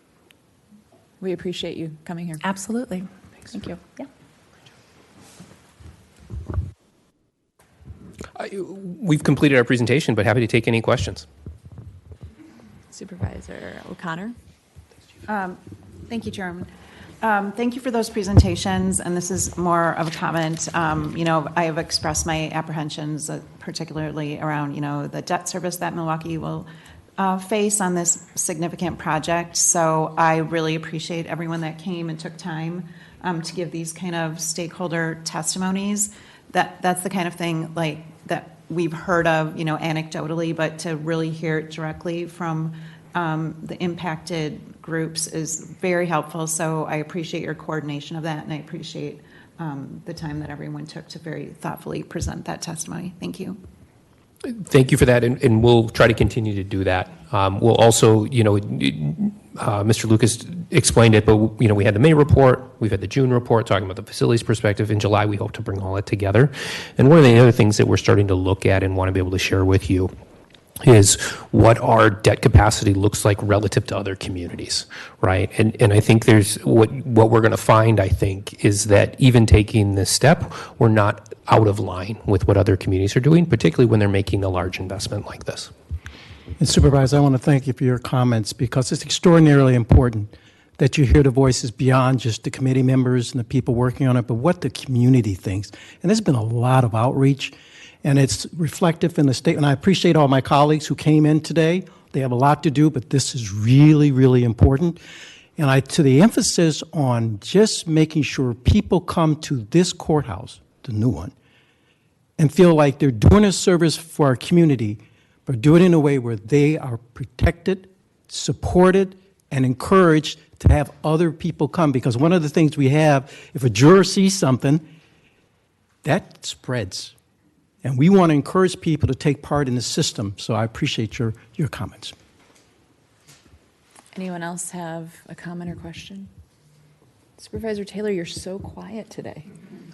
We appreciate you coming here. Absolutely. Thank you. Yeah. We've completed our presentation, but happy to take any questions. Supervisor O'Connor. Thank you, Chairman. Thank you for those presentations, and this is more of a comment. I have expressed my apprehensions, particularly around, the debt service that Milwaukee will face on this significant project. So I really appreciate everyone that came and took time to give these kind of stakeholder testimonies. That's the kind of thing that we've heard of, anecdotally, but to really hear it directly from the impacted groups is very helpful. So I appreciate your coordination of that, and I appreciate the time that everyone took to very thoughtfully present that testimony. Thank you. Thank you for that, and we'll try to continue to do that. We'll also, Mr. Lucas explained it, but we had the May report, we've had the June report talking about the facilities perspective. In July, we hope to bring all that together. And one of the other things that we're starting to look at and want to be able to share with you is what our debt capacity looks like relative to other communities, right? And I think there's what we're going to find, I think, is that even taking this step, we're not out of line with what other communities are doing, particularly when they're making a large investment like this. And Supervisor, I want to thank you for your comments, because it's extraordinarily important that you hear the voices beyond just the committee members and the people working on it, but what the community thinks. And there's been a lot of outreach, and it's reflective in the statement. I appreciate all my colleagues who came in today. They have a lot to do, but this is really, really important. And to the emphasis on just making sure people come to this courthouse, the new one, and feel like they're doing a service for our community, but do it in a way where they are protected, supported, and encouraged to have other people come. Because one of the things we have, if a juror sees something, that spreads. And we want to encourage people to take part in the system. So I appreciate your comments. Anyone else have a comment or question? Supervisor Taylor, you're so quiet today.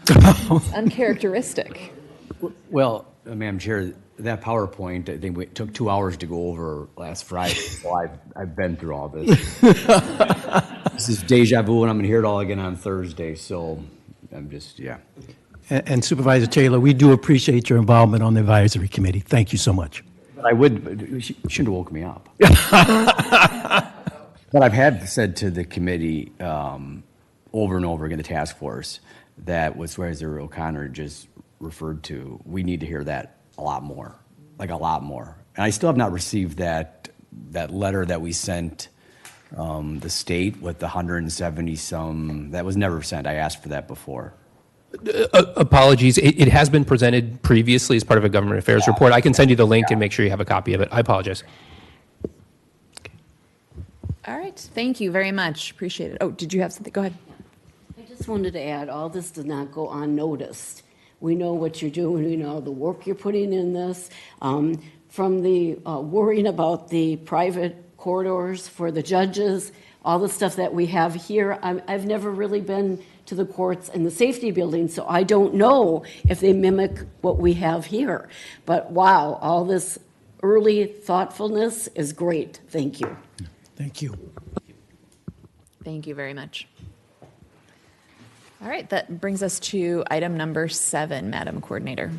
It's uncharacteristic. Well, Madam Chair, that PowerPoint, I think it took 2 hours to go over last Friday, so I've been through all this. This is deja vu, and I'm going to hear it all again on Thursday, so I'm just, yeah. And Supervisor Taylor, we do appreciate your involvement on the advisory committee. Thank you so much. But you shouldn't have woke me up. But I've had said to the committee over and over again, the task force, that what Supervisor O'Connor just referred to, we need to hear that a lot more, like a lot more. And I still have not received that letter that we sent the state with the 170 some, that was never sent. I asked for that before. Apologies. It has been presented previously as part of a government affairs report. I can send you the link and make sure you have a copy of it. I apologize. All right. Thank you very much. Appreciate it. Oh, did you have something? Go ahead. I just wanted to add, all this does not go unnoticed. We know what you're doing. We know the work you're putting in this. From the worrying about the private corridors for the judges, all the stuff that we have here. I've never really been to the courts and the safety building, so I don't know if they mimic what we have here. But wow, all this early thoughtfulness is great. Thank you. Thank you. Thank you very much. All right, that brings us to item number 7, Madam Coordinator.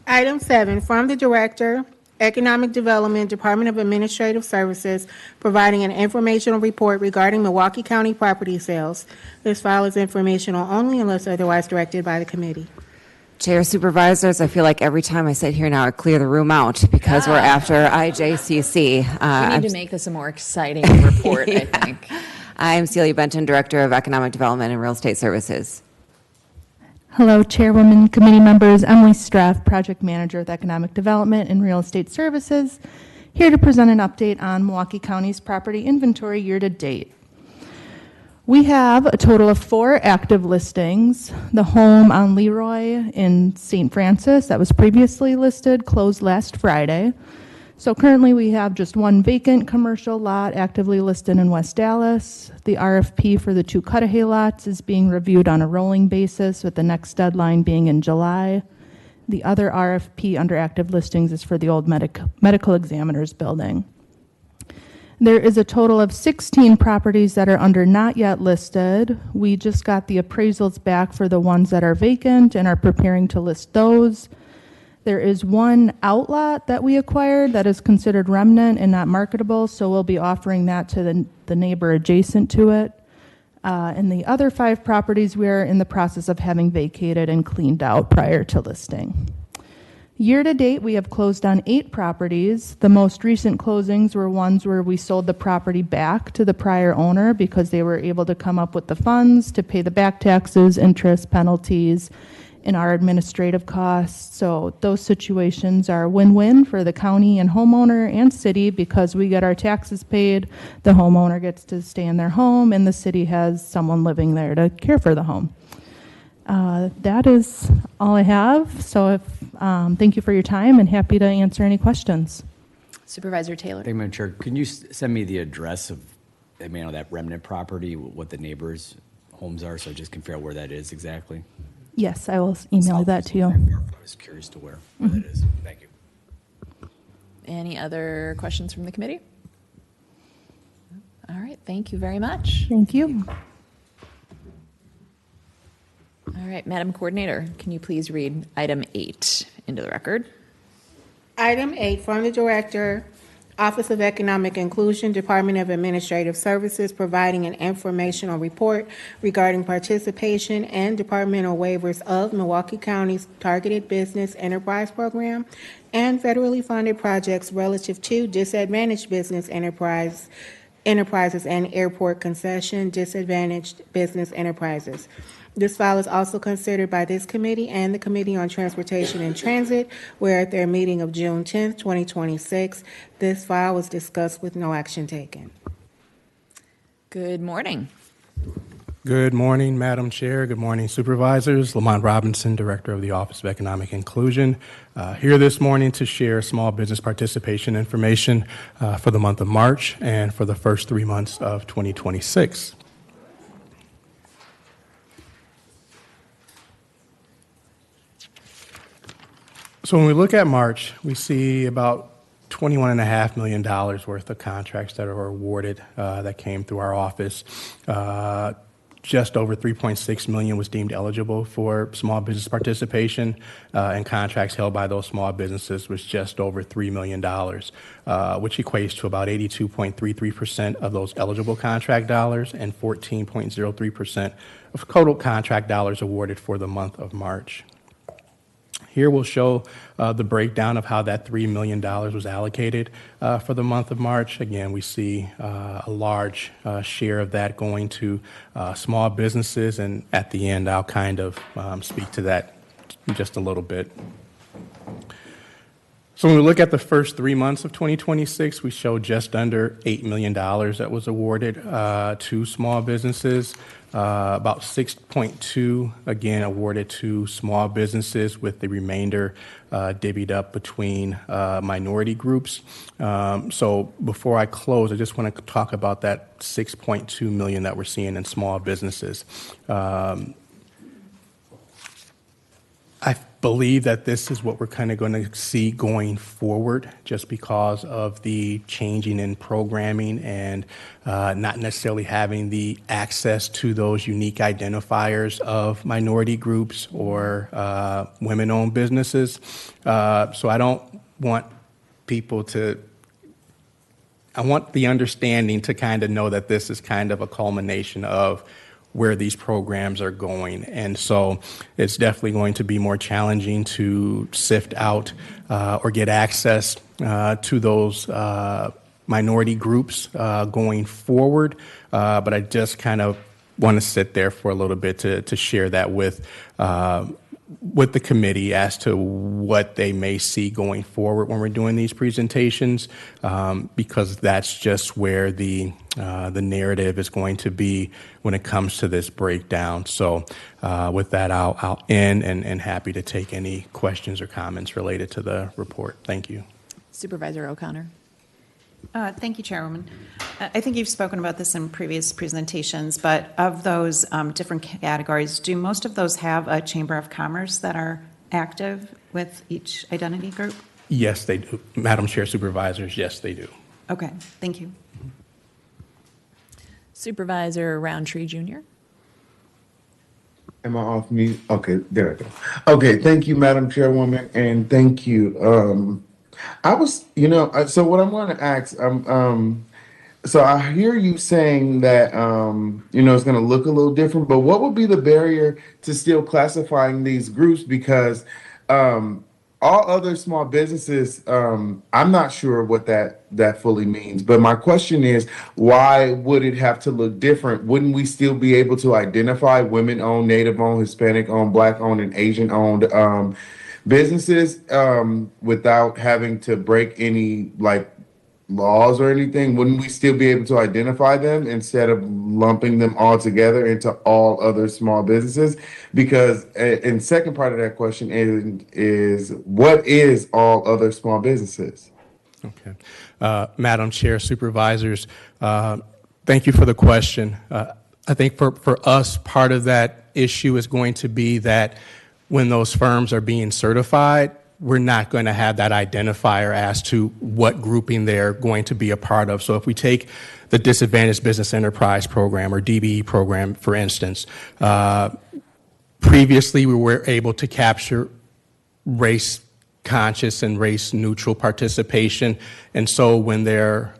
Item 7, from the Director, Economic Development, Department of Administrative Services, providing an informational report regarding Milwaukee County property sales. This file is informational only unless otherwise directed by the committee. Chair, Supervisors, I feel like every time I sit here now, I clear the room out because we're after IJCC. We need to make this a more exciting report, I think. I'm Celia Benton, Director of Economic Development and Real Estate Services. Hello, Chairwoman, committee members. Emily Straff, Project Manager with Economic Development and Real Estate Services, here to present an update on Milwaukee County's property inventory year to date. We have a total of 4 active listings. The home on Leroy in St. Francis that was previously listed closed last Friday. So currently we have just 1 vacant commercial lot actively listed in West Dallas. The RFP for the 2 Cudahy lots is being reviewed on a rolling basis with the next deadline being in July. The other RFP under active listings is for the old medical examiner's building. There is a total of 16 properties that are under not yet listed. We just got the appraisals back for the ones that are vacant and are preparing to list those. There is 1 outlot that we acquired that is considered remnant and not marketable, so we'll be offering that to the neighbor adjacent to it. And the other 5 properties we are in the process of having vacated and cleaned out prior to listing. Year to date, we have closed on 8 properties. The most recent closings were ones where we sold the property back to the prior owner because they were able to come up with the funds to pay the back taxes, interest, penalties, and our administrative costs. So those situations are win-win for the county and homeowner and city because we get our taxes paid, the homeowner gets to stay in their home, and the city has someone living there to care for the home. That is all I have. So thank you for your time and happy to answer any questions. Supervisor Taylor. Thank you, Madam Chair. Can you send me the address of, that remnant property, what the neighbors' homes are, so I just can figure out where that is exactly? Yes, I will email that to you. I was curious to where that is. Thank you. Any other questions from the committee? All right, thank you very much. Thank you. All right, Madam Coordinator, can you please read item 8 into the record? Item 8, from the Director, Office of Economic Inclusion, Department of Administrative Services, providing an informational report regarding participation and departmental waivers of Milwaukee County's Targeted Business Enterprise Program and federally funded projects relative to disadvantaged business enterprises and airport concession disadvantaged business enterprises. This file is also considered by this committee and the Committee on Transportation and Transit, where at their meeting of June 10th, 2026, this file was discussed with no action taken. Good morning. Good morning, Madam Chair. Good morning, Supervisors. Lamont Robinson, Director of the Office of Economic Inclusion, here this morning to share small business participation information for the month of March and for the first 3 months of 2026. So when we look at March, we see about $21.5 million worth of contracts that are awarded that came through our office. Just over $3.6 million was deemed eligible for small business participation, and contracts held by those small businesses was just over $3 million, which equates to about 82.33% of those eligible contract dollars and 14.03% of total contract dollars awarded for the month of March. Here we'll show the breakdown of how that $3 million was allocated for the month of March. Again, we see a large share of that going to small businesses, and at the end I'll kind of speak to that just a little bit. So when we look at the first 3 months of 2026, we show just under $8 million that was awarded to small businesses. About 6.2 again awarded to small businesses, with the remainder divvied up between minority groups. So before I close, I just want to talk about that 6.2 million that we're seeing in small businesses. I believe that this is what we're kind of going to see going forward, just because of the changing in programming and not necessarily having the access to those unique identifiers of minority groups or women-owned businesses. So I don't want people to, I want the understanding to kind of know that this is kind of a culmination of where these programs are going. And so it's definitely going to be more challenging to sift out or get access to those minority groups going forward. But I just kind of want to sit there for a little bit to share that with the committee as to what they may see going forward when we're doing these presentations, because that's just where the narrative is going to be when it comes to this breakdown. So with that, I'll end and happy to take any questions or comments related to the report. Thank you. Supervisor O'Connor. Thank you, Chairwoman. I think you've spoken about this in previous presentations, but of those different categories, do most of those have a Chamber of Commerce that are active with each identity group? Yes, they do. Madam Chair, Supervisors, yes, they do. Okay, thank you. Supervisor Roundtree Jr. Am I off mute? Okay, there I go. Okay, thank you, Madam Chairwoman, and thank you. I was, so what I'm going to ask, so I hear you saying that, it's going to look a little different, but what would be the barrier to still classifying these groups? Because all other small businesses, I'm not sure what that fully means. But my question is, why would it have to look different? Wouldn't we still be able to identify women-owned, Native-owned, Hispanic-owned, Black-owned, and Asian-owned businesses without having to break any laws or anything? Wouldn't we still be able to identify them instead of lumping them all together into all other small businesses? Because, and second part of that question is what is all other small businesses? Okay. Madam Chair, Supervisors, thank you for the question. I think for us, part of that issue is going to be that when those firms are being certified, we're not going to have that identifier as to what grouping they're going to be a part of. So if we take the Disadvantaged Business Enterprise Program, or DBE program, for instance, previously we were able to capture race conscious and race neutral participation. And so when they're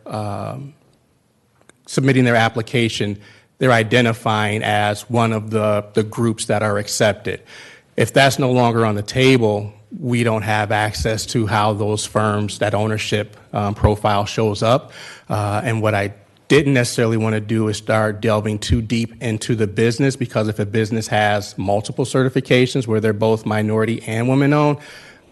submitting their application, they're identifying as one of the groups that are accepted. If that's no longer on the table, we don't have access to how those firms, that ownership profile shows up. And what I didn't necessarily want to do is start delving too deep into the business, because if a business has multiple certifications where they're both minority and women-owned,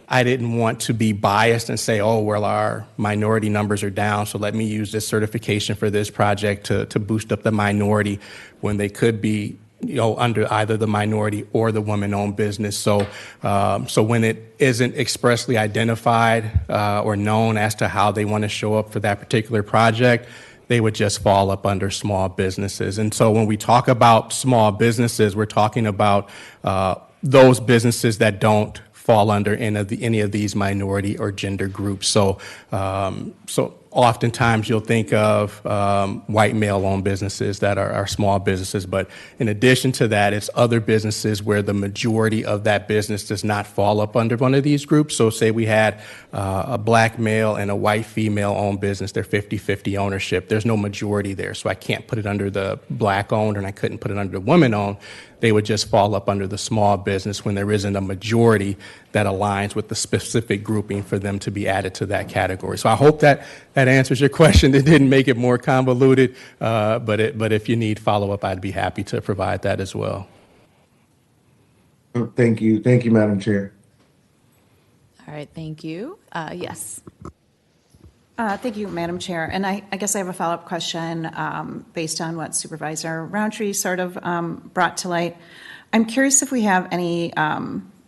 I didn't want to be biased and say, oh, well, our minority numbers are down, so let me use this certification for this project to boost up the minority, when they could be, you know, under either the minority or the woman-owned business. So, so when it isn't expressly identified or known as to how they want to show up for that particular project, they would just fall up under small businesses. And so when we talk about small businesses, we're talking about those businesses that don't fall under any of these minority or gender groups. So, so oftentimes you'll think of white male-owned businesses that are small businesses, but in addition to that, it's other businesses where the majority of that business does not fall up under one of these groups. So say we had a black male and a white female-owned business, they're 50-50 ownership. There's no majority there, so I can't put it under the black-owned and I couldn't put it under the women-owned. They would just fall up under the small business when there isn't a majority that aligns with the specific grouping for them to be added to that category. So I hope that answers your question. It didn't make it more convoluted, but if you need follow-up, I'd be happy to provide that as well. Thank you, Madam Chair. All right, thank you. Yes. Thank you, Madam Chair. And I guess I have a follow-up question based on what Supervisor Roundtree sort of brought to light. I'm curious if we have any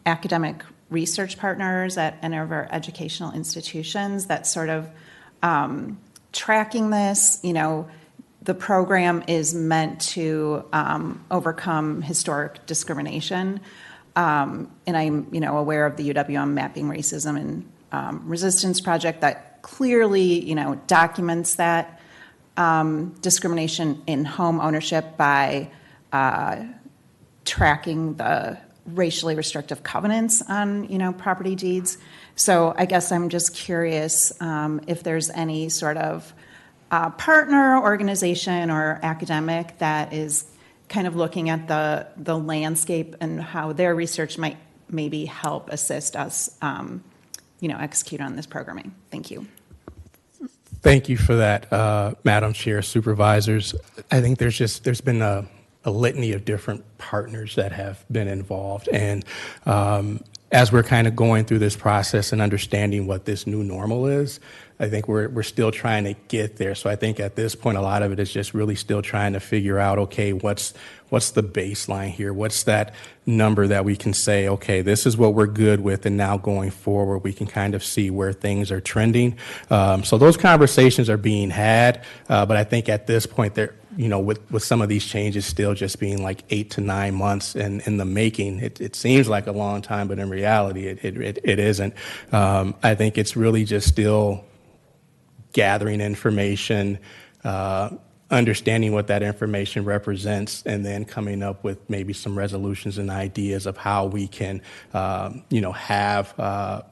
academic research partners at any of our educational institutions that sort of tracking this. You know, the program is meant to overcome historic discrimination. And I'm, you know, aware of the UWM Mapping Racism and Resistance Project that clearly, you know, documents that discrimination in home ownership by tracking the racially restrictive covenants on, you know, property deeds. So I guess I'm just curious if there's any sort of partner organization or academic that is kind of looking at the landscape and how their research might maybe help assist us you know, execute on this programming. Thank you. Thank you for that, Madam Chair, Supervisors. I think there's been a litany of different partners that have been involved. And as we're kind of going through this process and understanding what this new normal is, I think we're still trying to get there. So I think at this point, a lot of it is just really still trying to figure out, okay, what's the baseline here? What's that number that we can say, okay, this is what we're good with, and now going forward, we can kind of see where things are trending. So those conversations are being had, but I think at this point, they're, you know, with some of these changes still just being like 8 to 9 months in the making, it seems like a long time, but in reality, it isn't. I think it's really just still gathering information, understanding what that information represents, and then coming up with maybe some resolutions and ideas of how we can, you know, have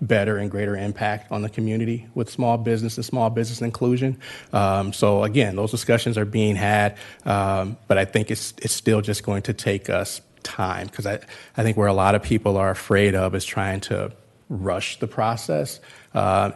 better and greater impact on the community with small business and small business inclusion. So again, those discussions are being had, but I think it's still just going to take us time, because I think where a lot of people are afraid of is trying to rush the process.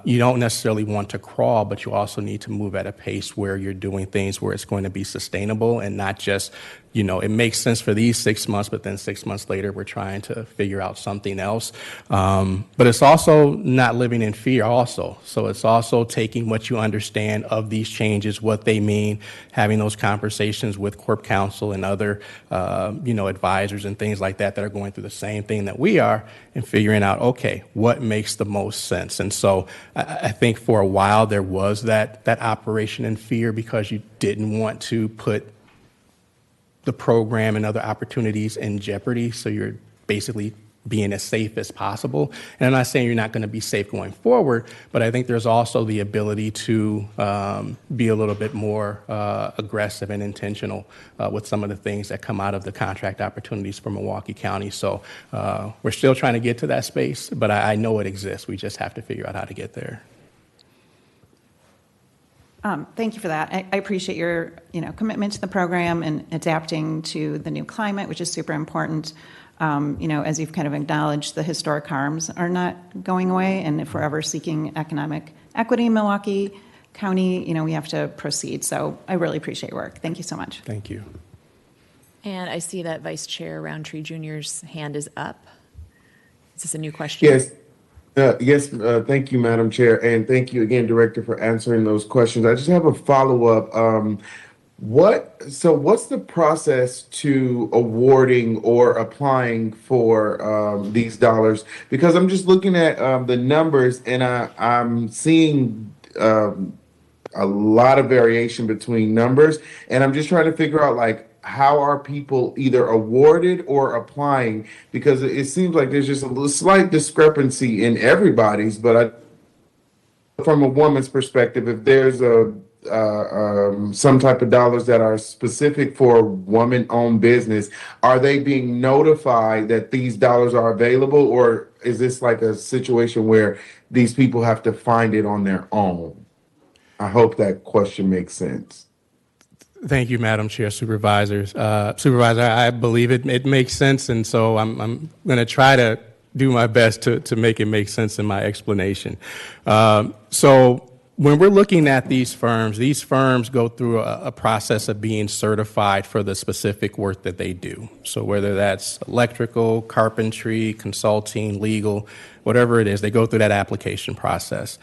You don't necessarily want to crawl, but you also need to move at a pace where you're doing things where it's going to be sustainable and not just, you know, it makes sense for these 6 months, but then 6 months later, we're trying to figure out something else. But it's also not living in fear also. So it's also taking what you understand of these changes, what they mean, having those conversations with Corp Counsel and other, you know, advisors and things like that that are going through the same thing that we are, and figuring out, okay, what makes the most sense? And so I think for a while there was that operation in fear, because you didn't want to put the program and other opportunities in jeopardy. So you're basically being as safe as possible. And I'm not saying you're not going to be safe going forward, but I think there's also the ability to be a little bit more aggressive and intentional with some of the things that come out of the contract opportunities for Milwaukee County. So we're still trying to get to that space, but I know it exists. We just have to figure out how to get there. Thank you for that. I appreciate your, you know, commitment to the program and adapting to the new climate, which is super important. You know, as you've kind of acknowledged, the historic harms are not going away, and if we're ever seeking economic equity in Milwaukee, county, you know, we have to proceed. So I really appreciate your work. Thank you so much. Thank you. And I see that Vice Chair Roundtree Jr.'s hand is up. Is this a new question? Yes. Yes, thank you, Madam Chair, and thank you again, Director, for answering those questions. I just have a follow-up. What's the process to awarding or applying for these dollars? Because I'm just looking at the numbers, and I'm seeing a lot of variation between numbers, and I'm just trying to figure out, like, how are people either awarded or applying? Because it seems like there's just a little slight discrepancy in everybody's, but from a woman's perspective, if there's some type of dollars that are specific for a woman-owned business, are they being notified that these dollars are available, or is this like a situation where these people have to find it on their own? I hope that question makes sense. Thank you, Madam Chair, Supervisors. Supervisor, I believe it makes sense, and so I'm going to try to do my best to make it make sense in my explanation. So when we're looking at these firms go through a process of being certified for the specific work that they do. So whether that's electrical, carpentry, consulting, legal, whatever it is, they go through that application process.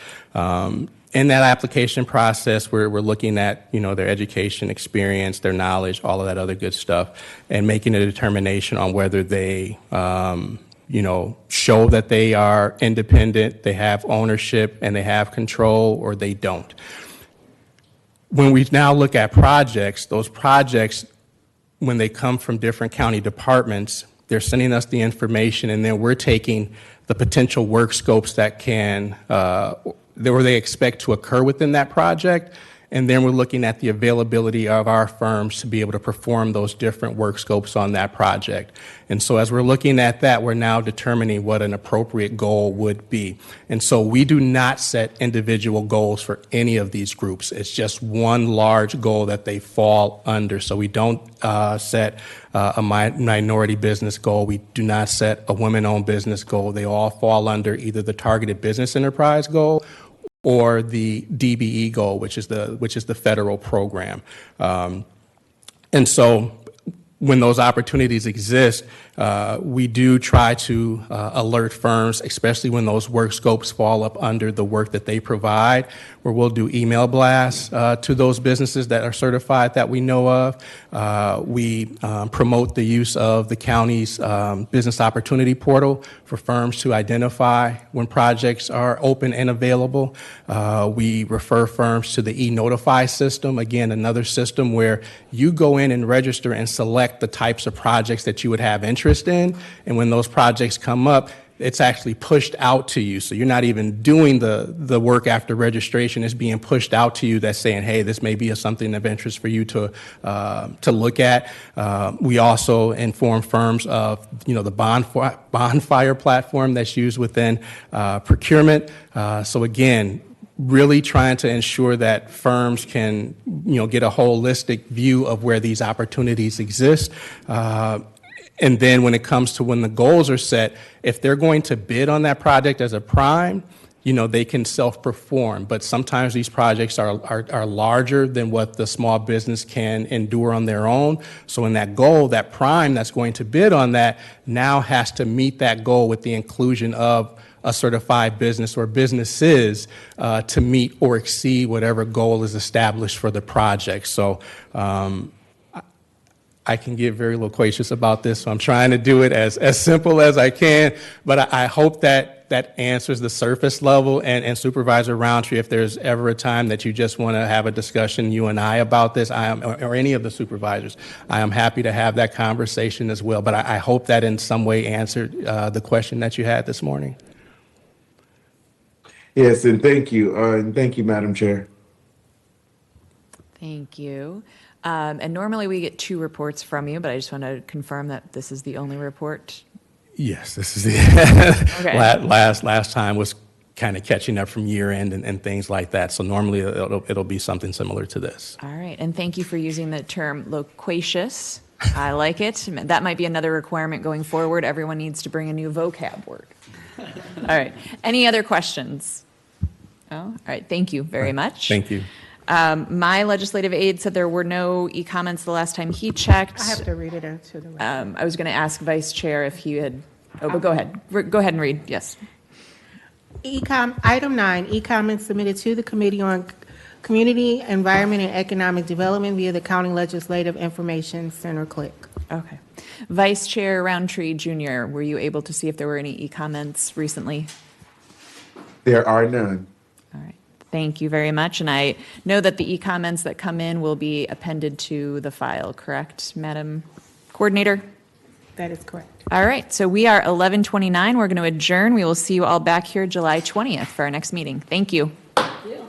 In that application process, we're looking at, you know, their education, experience, their knowledge, all of that other good stuff, and making a determination on whether they, you know, show that they are independent, they have ownership, and they have control, or they don't. When we now look at projects, those projects, when they come from different county departments, they're sending us the information, and then we're taking the potential work scopes that can, or they expect to occur within that project, and then we're looking at the availability of our firms to be able to perform those different work scopes on that project. And so as we're looking at that, we're now determining what an appropriate goal would be. And so we do not set individual goals for any of these groups. It's just one large goal that they fall under. So we don't set a minority business goal. We do not set a women-owned business goal. They all fall under either the targeted business enterprise goal or the DBE goal, which is the federal program. And so when those opportunities exist, we do try to alert firms, especially when those work scopes fall up under the work that they provide, where we'll do email blasts to those businesses that are certified that we know of. We promote the use of the county's business opportunity portal for firms to identify when projects are open and available. We refer firms to the e-Notify system, again, another system where you go in and register and select the types of projects that you would have interest in, and when those projects come up, it's actually pushed out to you. So you're not even doing the work after registration. It's being pushed out to you that's saying, hey, this may be something of interest for you to look at. We also inform firms of, you know, the bonfire platform that's used within procurement. So again, really trying to ensure that firms can, you know, get a holistic view of where these opportunities exist. And then when it comes to when the goals are set, if they're going to bid on that project as a prime, you know, they can self-perform. But sometimes these projects are larger than what the small business can endure on their own. So in that goal, that prime that's going to bid on that now has to meet that goal with the inclusion of a certified business or businesses to meet or exceed whatever goal is established for the project. So I can get very loquacious about this, so I'm trying to do it as simple as I can, but I hope that answers the surface level. And Supervisor Roundtree, if there's ever a time that you just want to have a discussion, you and I, about this, or any of the supervisors, I am happy to have that conversation as well. But I hope that in some way answered the question that you had this morning. Yes, and thank you. And thank you, Madam Chair. Thank you. And normally we get 2 reports from you, but I just want to confirm that this is the only report. Yes, this is the Okay. last time was kind of catching up from year end and things like that. So normally it'll be something similar to this. All right, and thank you for using the term loquacious. I like it. That might be another requirement going forward. Everyone needs to bring a new vocab word. All right, any other questions? Oh, all right. Thank you very much. Thank you. My legislative aide said there were no e-comments the last time he checked. I have to read it into the record. I was going to ask Vice Chair if he had, but go ahead. Go ahead and read, yes. Item 9, e-comments submitted to the Committee on Community, Environment, and Economic Development via the County Legislative Information Center click. Okay. Vice Chair Roundtree Jr., were you able to see if there were any e-comments recently? There are none. All right. Thank you very much. And I know that the e-comments that come in will be appended to the file, correct, Madam Coordinator? That is correct. All right. So we are 11:29. We're going to adjourn. We will see you all back here July 20th for our next meeting. Thank you.